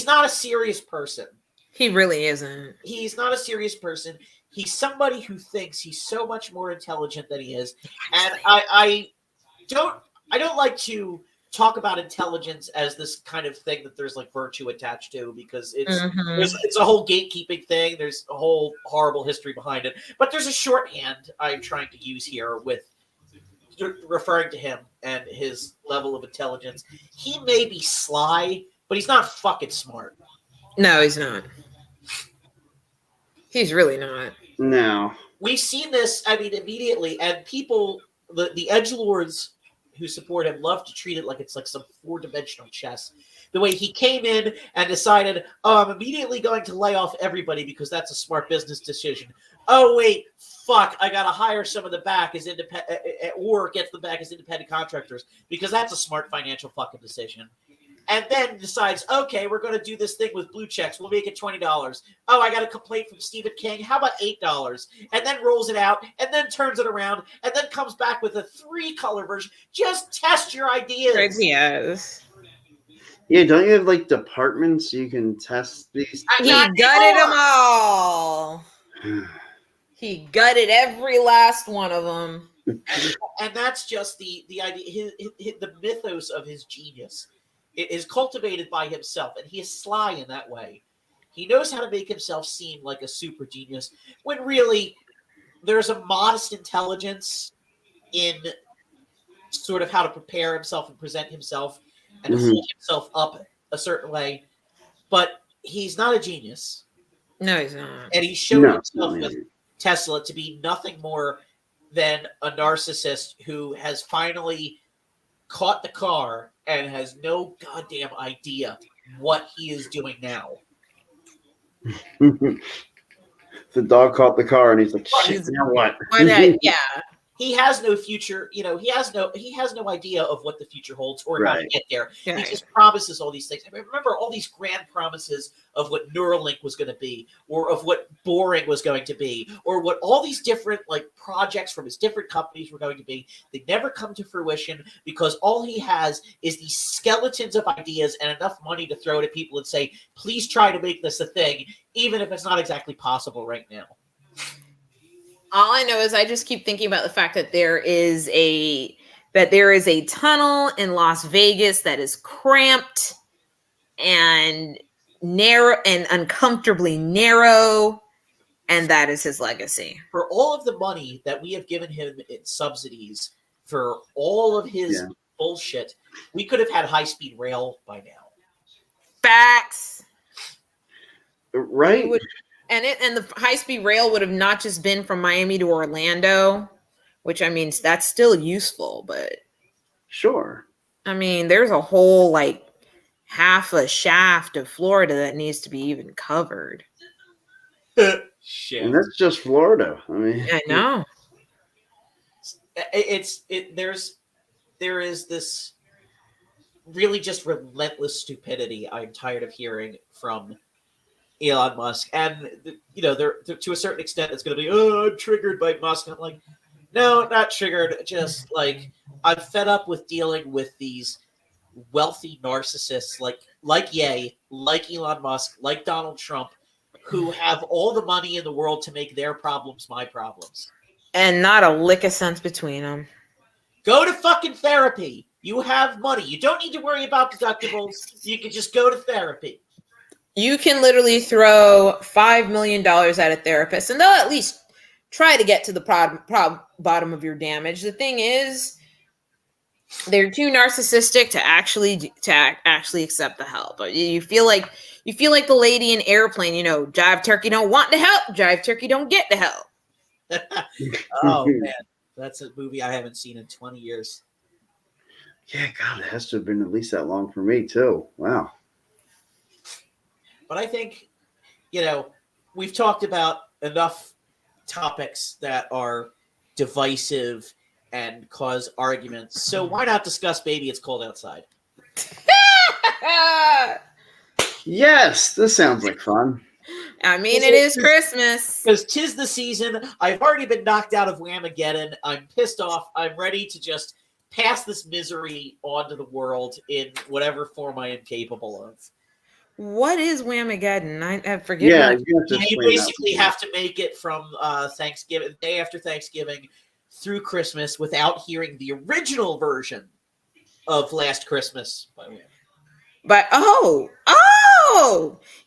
not a serious person. He really isn't. He's not a serious person. He's somebody who thinks he's so much more intelligent than he is. And I don't like to talk about intelligence as this kind of thing that there's like virtue attached to, because it's a whole gatekeeping thing. There's a whole horrible history behind it, but there's a shorthand I'm trying to use here with referring to him and his level of intelligence. He may be sly, but he's not fucking smart. No, he's not. He's really not. No. We've seen this, I mean, immediately, and people, the edgelords who support him love to treat it like it's like some four-dimensional chess. The way he came in and decided, oh, I'm immediately going to lay off everybody because that's a smart business decision. Oh, wait, fuck, I got to hire some of the back as independent, or get them back as independent contractors because that's a smart financial fucking decision. And then decides, okay, we're going to do this thing with blue checks. We'll make it $20. Oh, I got a complaint from Stephen King. How about $8? And then rolls it out, and then turns it around, and then comes back with a 3-color version. Just test your ideas. Yes. Yeah, don't you have like departments you can test these? He gutted them all. He gutted every last one of them. And that's just the idea, the mythos of his genius. It is cultivated by himself, and he is sly in that way. He knows how to make himself seem like a super genius, when really there's a modest intelligence in sort of how to prepare himself and present himself and to hold himself up a certain way. But he's not a genius. No, he's not. And he showed himself with Tesla to be nothing more than a narcissist who has finally caught the car and has no goddamn idea what he is doing now. The dog caught the car and he's like, shit, now what? Yeah. He has no future, he has no idea of what the future holds or how to get there. Yeah. He just promises all these things. I mean, remember all these grand promises of what Neuralink was going to be, or of what boring was going to be, or what all these different like projects from his different companies were going to be. They never come to fruition because all he has is these skeletons of ideas and enough money to throw at people and say, please try to make this a thing, even if it's not exactly possible right now. All I know is I just keep thinking about the fact that there is a tunnel in Las Vegas that is cramped and narrow and uncomfortably narrow, and that is his legacy. For all of the money that we have given him in subsidies for all of his bullshit, we could have had high-speed rail by now. Facts. Right? And the high-speed rail would have not just been from Miami to Orlando, which, I mean, that's still useful, but sure. I mean, there's a whole like half a shaft of Florida that needs to be even covered. Shit. And that's just Florida. I mean, I know. There is this really just relentless stupidity I'm tired of hearing from Elon Musk, and there to a certain extent it's going to be, oh, I'm triggered by Musk. And I'm like, no, not triggered. Just like I'm fed up with dealing with these wealthy narcissists like Ye, like Elon Musk, like Donald Trump, who have all the money in the world to make their problems my problems, and not a lick of sense between them. Go to fucking therapy. You have money. You don't need to worry about deductibles. You can just go to therapy. You can literally throw $5 million at a therapist, and they'll at least try to get to the bottom of your damage. The thing is, they're too narcissistic to actually accept the help. You feel like the lady in Airplane. Jive turkey don't want to help. Jive turkey don't get the help. Oh man, that's a movie I haven't seen in 20 years. Yeah, God, it has to have been at least that long for me too. Wow. But I think, we've talked about enough topics that are divisive and cause arguments. So why not discuss Baby It's Cold Outside? Yes, this sounds like fun. I mean, it is Christmas. Because 'tis the season. I've already been knocked out of Whamageddon. I'm pissed off. I'm ready to just pass this misery onto the world in whatever form I am capable of. What is Whamageddon? I forget. Yeah, you basically have to make it from Thanksgiving, the day after Thanksgiving, through Christmas without hearing the original version of Last Christmas by Wham. But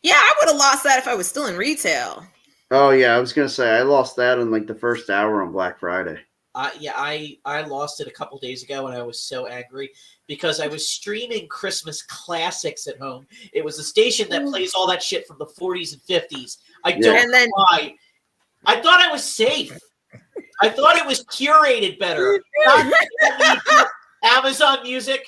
yeah, I would have lost that if I was still in retail. Oh yeah, I was gonna say I lost that in like the first hour on Black Friday. I lost it a couple days ago, and I was so angry because I was streaming Christmas classics at home. It was a station that plays all that shit from the 40s and 50s. I don't And then- know why. I thought I was safe. I thought it was curated better. Not Amazon Music.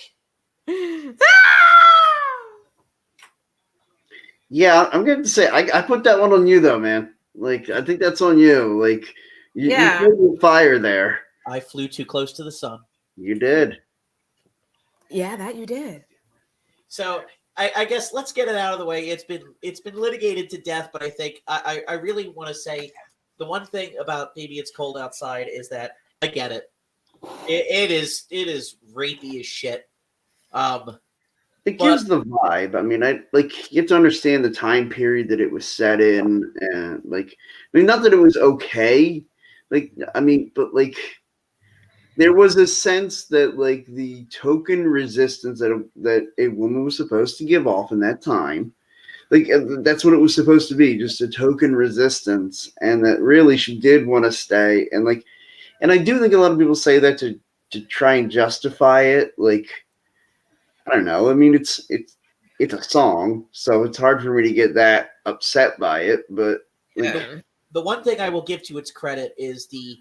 Yeah, I'm going to say I put that one on you though, man. Like I think that's on you. Like you played with fire there. I flew too close to the sun. You did. Yeah, that you did. So I guess let's get it out of the way. It's been litigated to death, but I think I really want to say the one thing about Baby It's Cold Outside is that I get it. It is rapey as shit. It gives the vibe. I mean, you have to understand the time period that it was set in, and not that it was okay. But there was a sense that the token resistance that a woman was supposed to give off in that time, that's what it was supposed to be, just a token resistance, and that really she did want to stay, and I do think a lot of people say that to try and justify it, I don't know. I mean, it's a song, so it's hard for me to get that upset by it. But the one thing I will give to its credit is the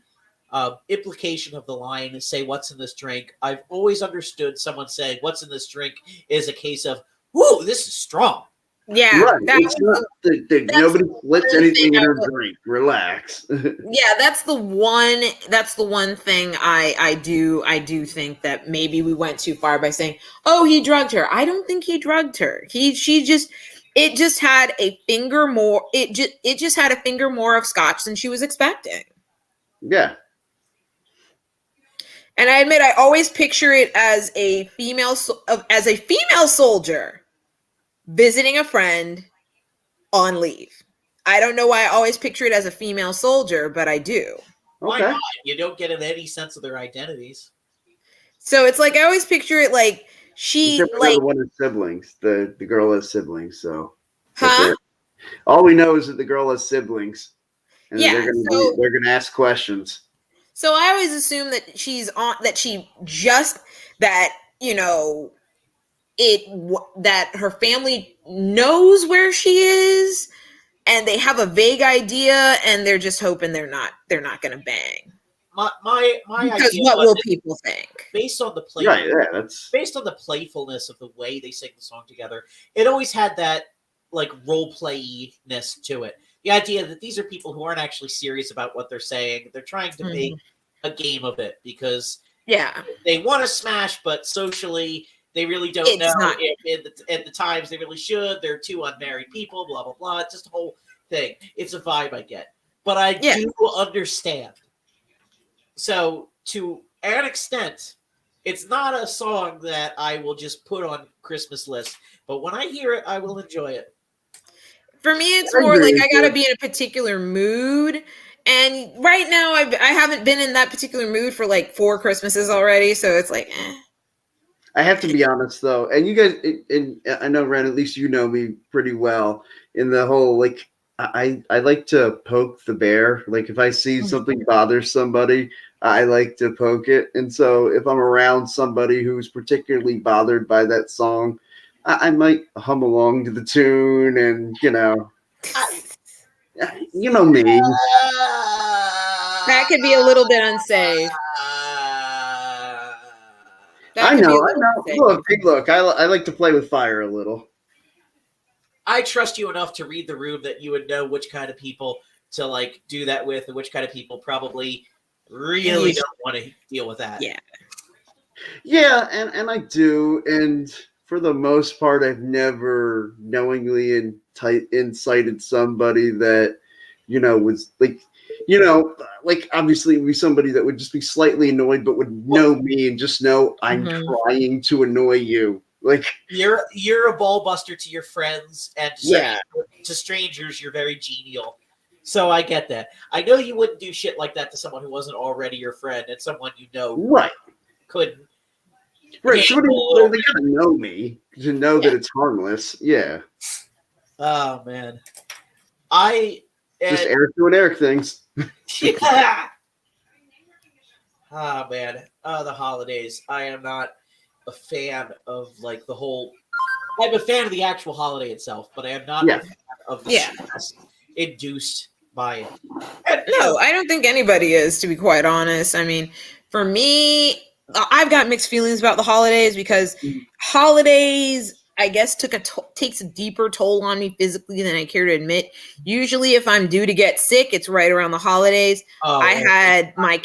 implication of the line, say, "What's in this drink?" I've always understood someone saying, "What's in this drink?" is a case of, "Whoa, this is strong." Yeah, right. It's not that nobody splits anything in her drink. Relax. Yeah, that's the one thing I do think that maybe we went too far by saying, "Oh, he drugged her." I don't think he drugged her. It just had a finger more. It just had a finger more of scotch than she was expecting. Yeah. And I admit, I always picture it as a female soldier visiting a friend on leave. I don't know why I always picture it as a female soldier, but I do. Why not? You don't get any sense of their identities. So it's like I always picture it like she the one has siblings. The girl has siblings, so huh? All we know is that the girl has siblings, and Yeah, they're gonna ask questions. So I always assume that that her family knows where she is, and they have a vague idea, and they're just hoping they're not going to bang. My because idea what will people think? Based on the based on the playfulness of the way they sing the song together, it always had that role play-ness to it. The idea that these are people who aren't actually serious about what they're saying. They're trying to make a game of it because they want to smash, but socially they really don't know if at the times they really should. They're two unmarried people, blah, blah, blah. It's just a whole thing. It's a vibe I get. But I do understand. So to an extent, it's not a song that I will just put on Christmas list. But when I hear it, I will enjoy it. For me, it's more like I gotta be in a particular mood, and right now I haven't been in that particular mood for 4 Christmases already. So it's like, I have to be honest though, and you guys, and I know Ren, at least you know me pretty well. In the whole I like to poke the bear. If I see something bothers somebody, I like to poke it. And so if I'm around somebody who's particularly bothered by that song, I might hum along to the tune, and you know me. That could be a little bit unsafe. I know. Look, I like to play with fire a little. I trust you enough to read the room that you would know which kind of people to do that with, and which kind of people probably really don't want to deal with that. Yeah, and I do, and for the most part, I've never knowingly incited somebody that was obviously it would be somebody that would just be slightly annoyed, but would know me and just know I'm trying to annoy you. You're a ball buster to your friends, and to strangers you're very genial. So I get that. I know you wouldn't do shit like that to someone who wasn't already your friend, and someone couldn't. Right, somebody they gotta know me to know that it's harmless. Yeah. Oh man, just Eric doing Eric things. Ah, man. The holidays. I am not a fan of like the whole. I'm a fan of the actual holiday itself, but I am not Yeah. a fan of the Yeah. stress induced by it. And, you No, know, I don't think anybody is, to be quite honest. I mean, for me, I've got mixed feelings about the holidays because holidays, I guess, takes a deeper toll on me physically than I care to admit. Usually, if I'm due to get sick, it's right around the holidays. I had my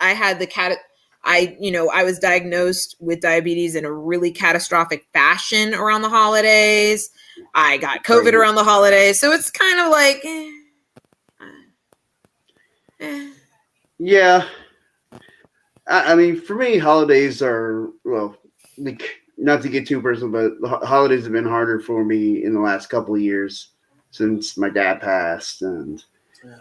I had the cat. I was diagnosed with diabetes in a really catastrophic fashion around the holidays. I got COVID around the holidays, so it's kind of like. Yeah. I mean, for me, holidays are, well, like, not to get too personal, but the holidays have been harder for me in the last couple of years since my dad passed. And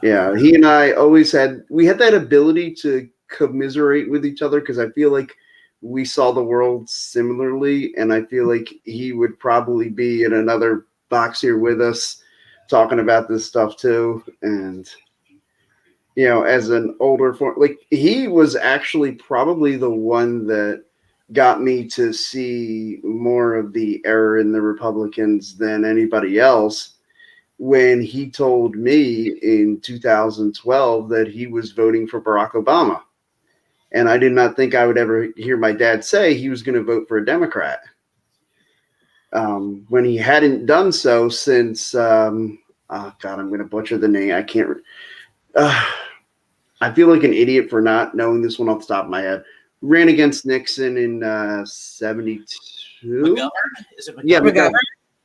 yeah, he and I always had that ability to commiserate with each other because I feel like we saw the world similarly. And I feel like he would probably be in another box here with us talking about this stuff too. And as an older form, like he was actually probably the one that got me to see more of the error in the Republicans than anybody else when he told me in 2012 that he was voting for Barack Obama. And I did not think I would ever hear my dad say he was going to vote for a Democrat. When he hadn't done so since, oh God, I'm going to butcher the name. I can't. I feel like an idiot for not knowing this one off the top of my head. Ran against Nixon in 72. McGovern? Is it McGovern? Yeah, McGovern.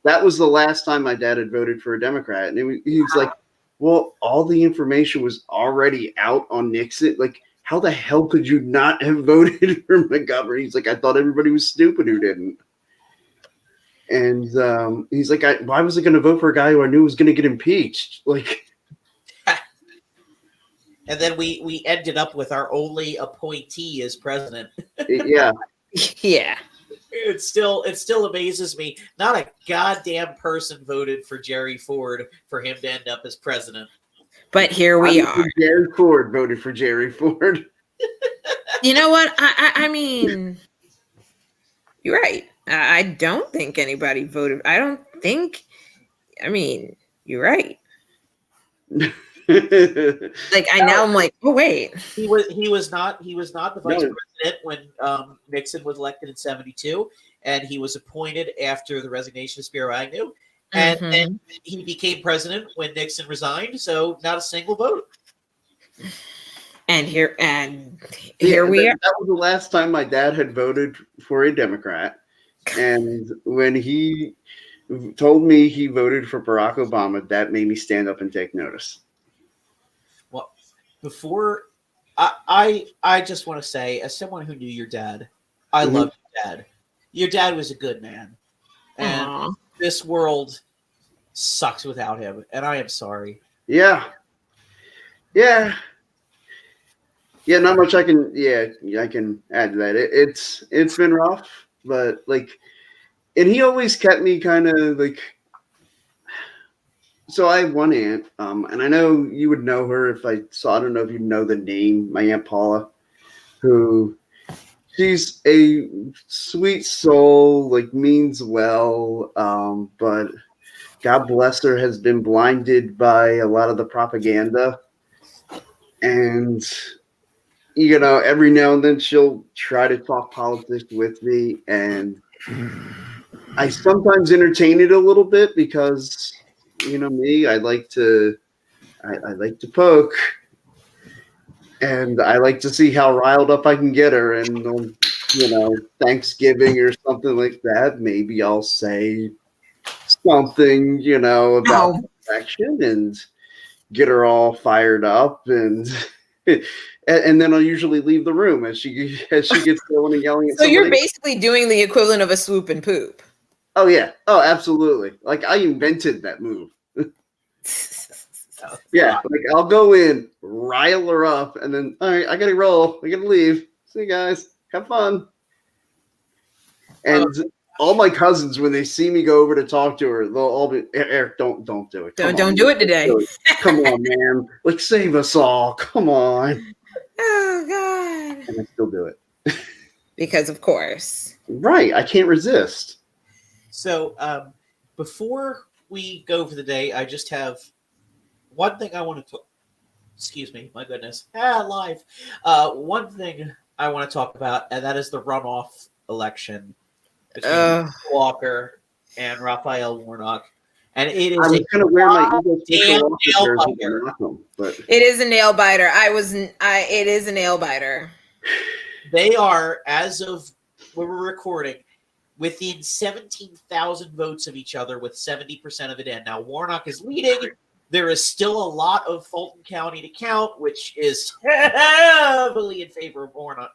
That was the last time my dad had voted for a Democrat. And he was like, well, all the information was already out on Nixon. Like, how the hell could you not have voted for McGovern? He's like, I thought everybody was stupid who didn't. And he's like, why was I going to vote for a guy who I knew was going to get impeached? Like, and then we ended up with our only appointee as president. Yeah. Yeah. It still amazes me. Not a goddamn person voted for Jerry Ford for him to end up as president. But here we are. Jerry Ford voted for Jerry Ford. You know what? I mean, you're right. I don't think anybody voted. I mean, you're right. Like I'm like, oh wait. He was not the vice president when Nixon was elected in 1972, and he was appointed after the resignation of Spiro Agnew, and then he became president when Nixon resigned. So not a single vote. And here we are. That was the last time my dad had voted for a Democrat, and when he told me he voted for Barack Obama, that made me stand up and take notice. Well, before I just want to say, as someone who knew your dad, I love your dad. Your dad was a good man, and this world sucks without him, and I am sorry. Yeah. Not much I can add to that. It's been rough, but like, and he always kept me kind of like. So I have one aunt, and I know you would know her if I saw. I don't know if you know the name, my Aunt Paula, who she's a sweet soul, like means well, but God bless her, has been blinded by a lot of the propaganda, and every now and then she'll try to talk politics with me, and I sometimes entertain it a little bit because. Me, I like to poke, and I like to see how riled up I can get her. And Thanksgiving or something like that, maybe I'll say something, about election and get her all fired up, and and then I'll usually leave the room as she gets going and yelling at. So you're basically doing the equivalent of a swoop and poop. Oh yeah. Oh, absolutely. Like I invented that move. Yeah, like I'll go in, rile her up, and then all right, I gotta roll. I gotta leave. See you guys. Have fun. And all my cousins, when they see me go over to talk to her, they'll all be, Eric, don't do it. Don't do it today. Come on, man. Like save us all. Come on. Oh God. and I still do it. Because of course. Right. I can't resist. So, before we go for the day, I just have one thing I want to talk. Excuse me, my goodness. Live. One thing I want to talk about, and that is the runoff election between Walker and Raphael Warnock. And it is I was going to wear my Eagles damn Walker nail jersey biter. and knock 'em, but It is a nail biter. It is a nail biter. They are, as of when we're recording, within 17,000 votes of each other with 70% of it in. Now, Warnock is leading. There is still a lot of Fulton County to count, which is heavily in favor of Warnock.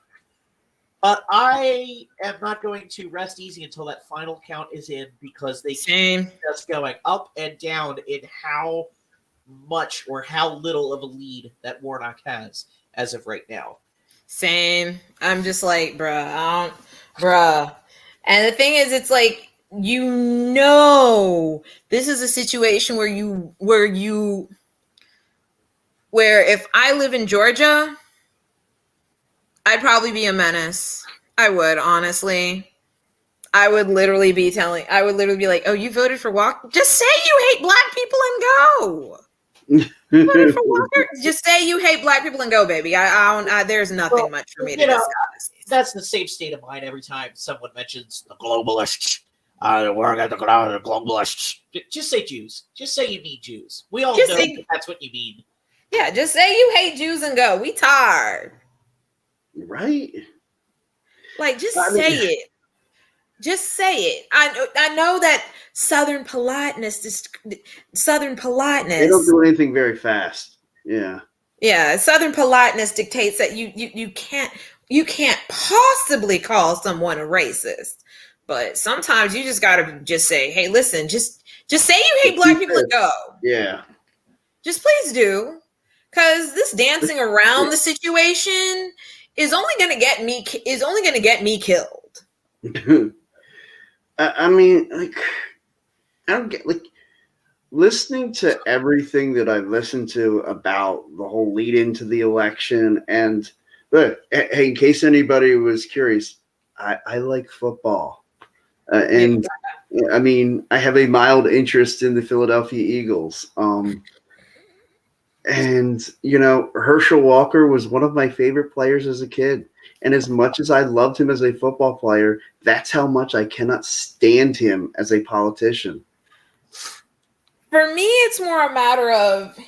But I am not going to rest easy until that final count is in, because they keep just going up and down in how much or how little of a lead that Warnock has as of right now. Same. I'm just like, bruh. And the thing is, it's like, this is a situation where if I live in Georgia, I'd probably be a menace. I would, honestly. I would literally be like, oh, you voted for Walker? Just say you hate black people and go. Voted for Walker? Just say you hate black people and go, baby. There's nothing much for me to discuss. That's the same state of mind every time someone mentions the globalists. We're going to go down to the globalists. Just say Jews. Just say you need Jews. We all know that's what you mean. Yeah, just say you hate Jews and go. We tired. Right? Like, just say it. Just say it. I know that Southern politeness. They don't do anything very fast. Yeah. Yeah, Southern politeness dictates that you can't possibly call someone a racist. But sometimes you just gotta just say, hey, listen, just say you hate black people and go. Yeah. Just please do. Because this dancing around the situation is only gonna get me killed. I mean, like, I don't get, like, listening to everything that I've listened to about the whole lead into the election. And hey, in case anybody was curious, I like football. And I mean, I have a mild interest in the Philadelphia Eagles. And, Herschel Walker was one of my favorite players as a kid. And as much as I loved him as a football player, that's how much I cannot stand him as a politician. For me, it's more a matter of,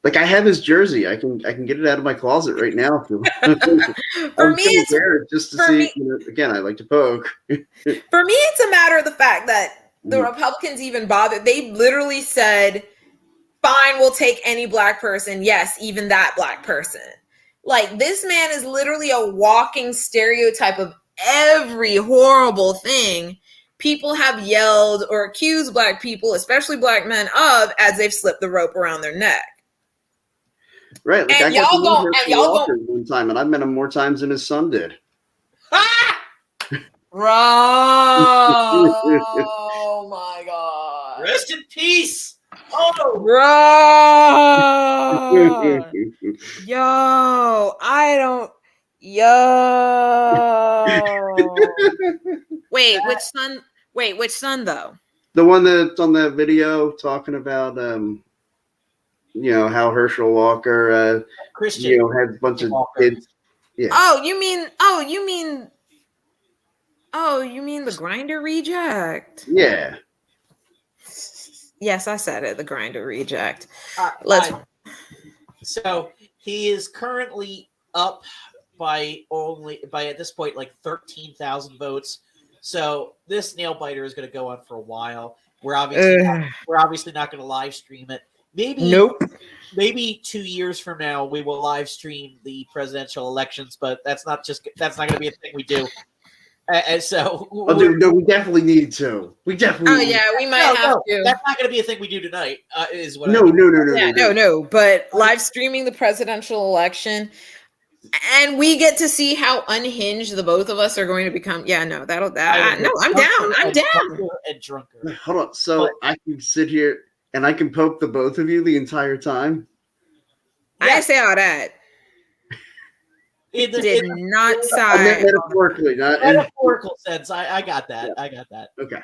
like, I have his jersey. I can get it out of my closet right now. For me, it's just to see. Again, I like to poke. For me, it's a matter of the fact that the Republicans even bothered. They literally said, "Fine, we'll take any black person. Yes, even that black person." Like, this man is literally a walking stereotype of every horrible thing people have yelled or accused black people, especially black men, of as they've slipped the rope around their neck. Right. Like, and y'all don't one time, and I've met him more times than his son did. Oh my God. Rest in peace. Oh, bro. Yo, I don't. Yo. Wait, which son? Wait, which son though? The one that's on that video talking about, how Herschel Walker, Christian, had a bunch of kids. Yeah. Oh, you mean the Grinder reject? Yeah. Yes, I said it. The Grinder reject. So he is currently up by at this point like 13,000 votes. So this nail biter is going to go on for a while. We're obviously not going to live stream it. Maybe 2 years from now we will live stream the presidential elections, but that's not going to be a thing we do. And so, we definitely need to. We definitely. Oh yeah, we might have to. That's not going to be a thing we do tonight. Is what? No. But live streaming the presidential election, and we get to see how unhinged the both of us are going to become. Yeah, no, I'm down. I'm down. And drunker. Hold on. So I can sit here and I can poke the both of you the entire time. I didn't say all that. In the, Did in the not I sigh. meant metaphorically, not in. metaphorical sense. I got that. Yeah. I got that. Okay.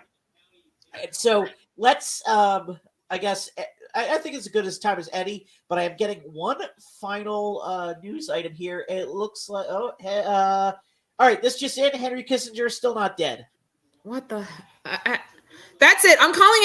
And so let's I guess I think it's as good as time as any, but I am getting one final news item here. It looks like all right, this just in, Henry Kissinger is still not dead. What the? That's it. I'm calling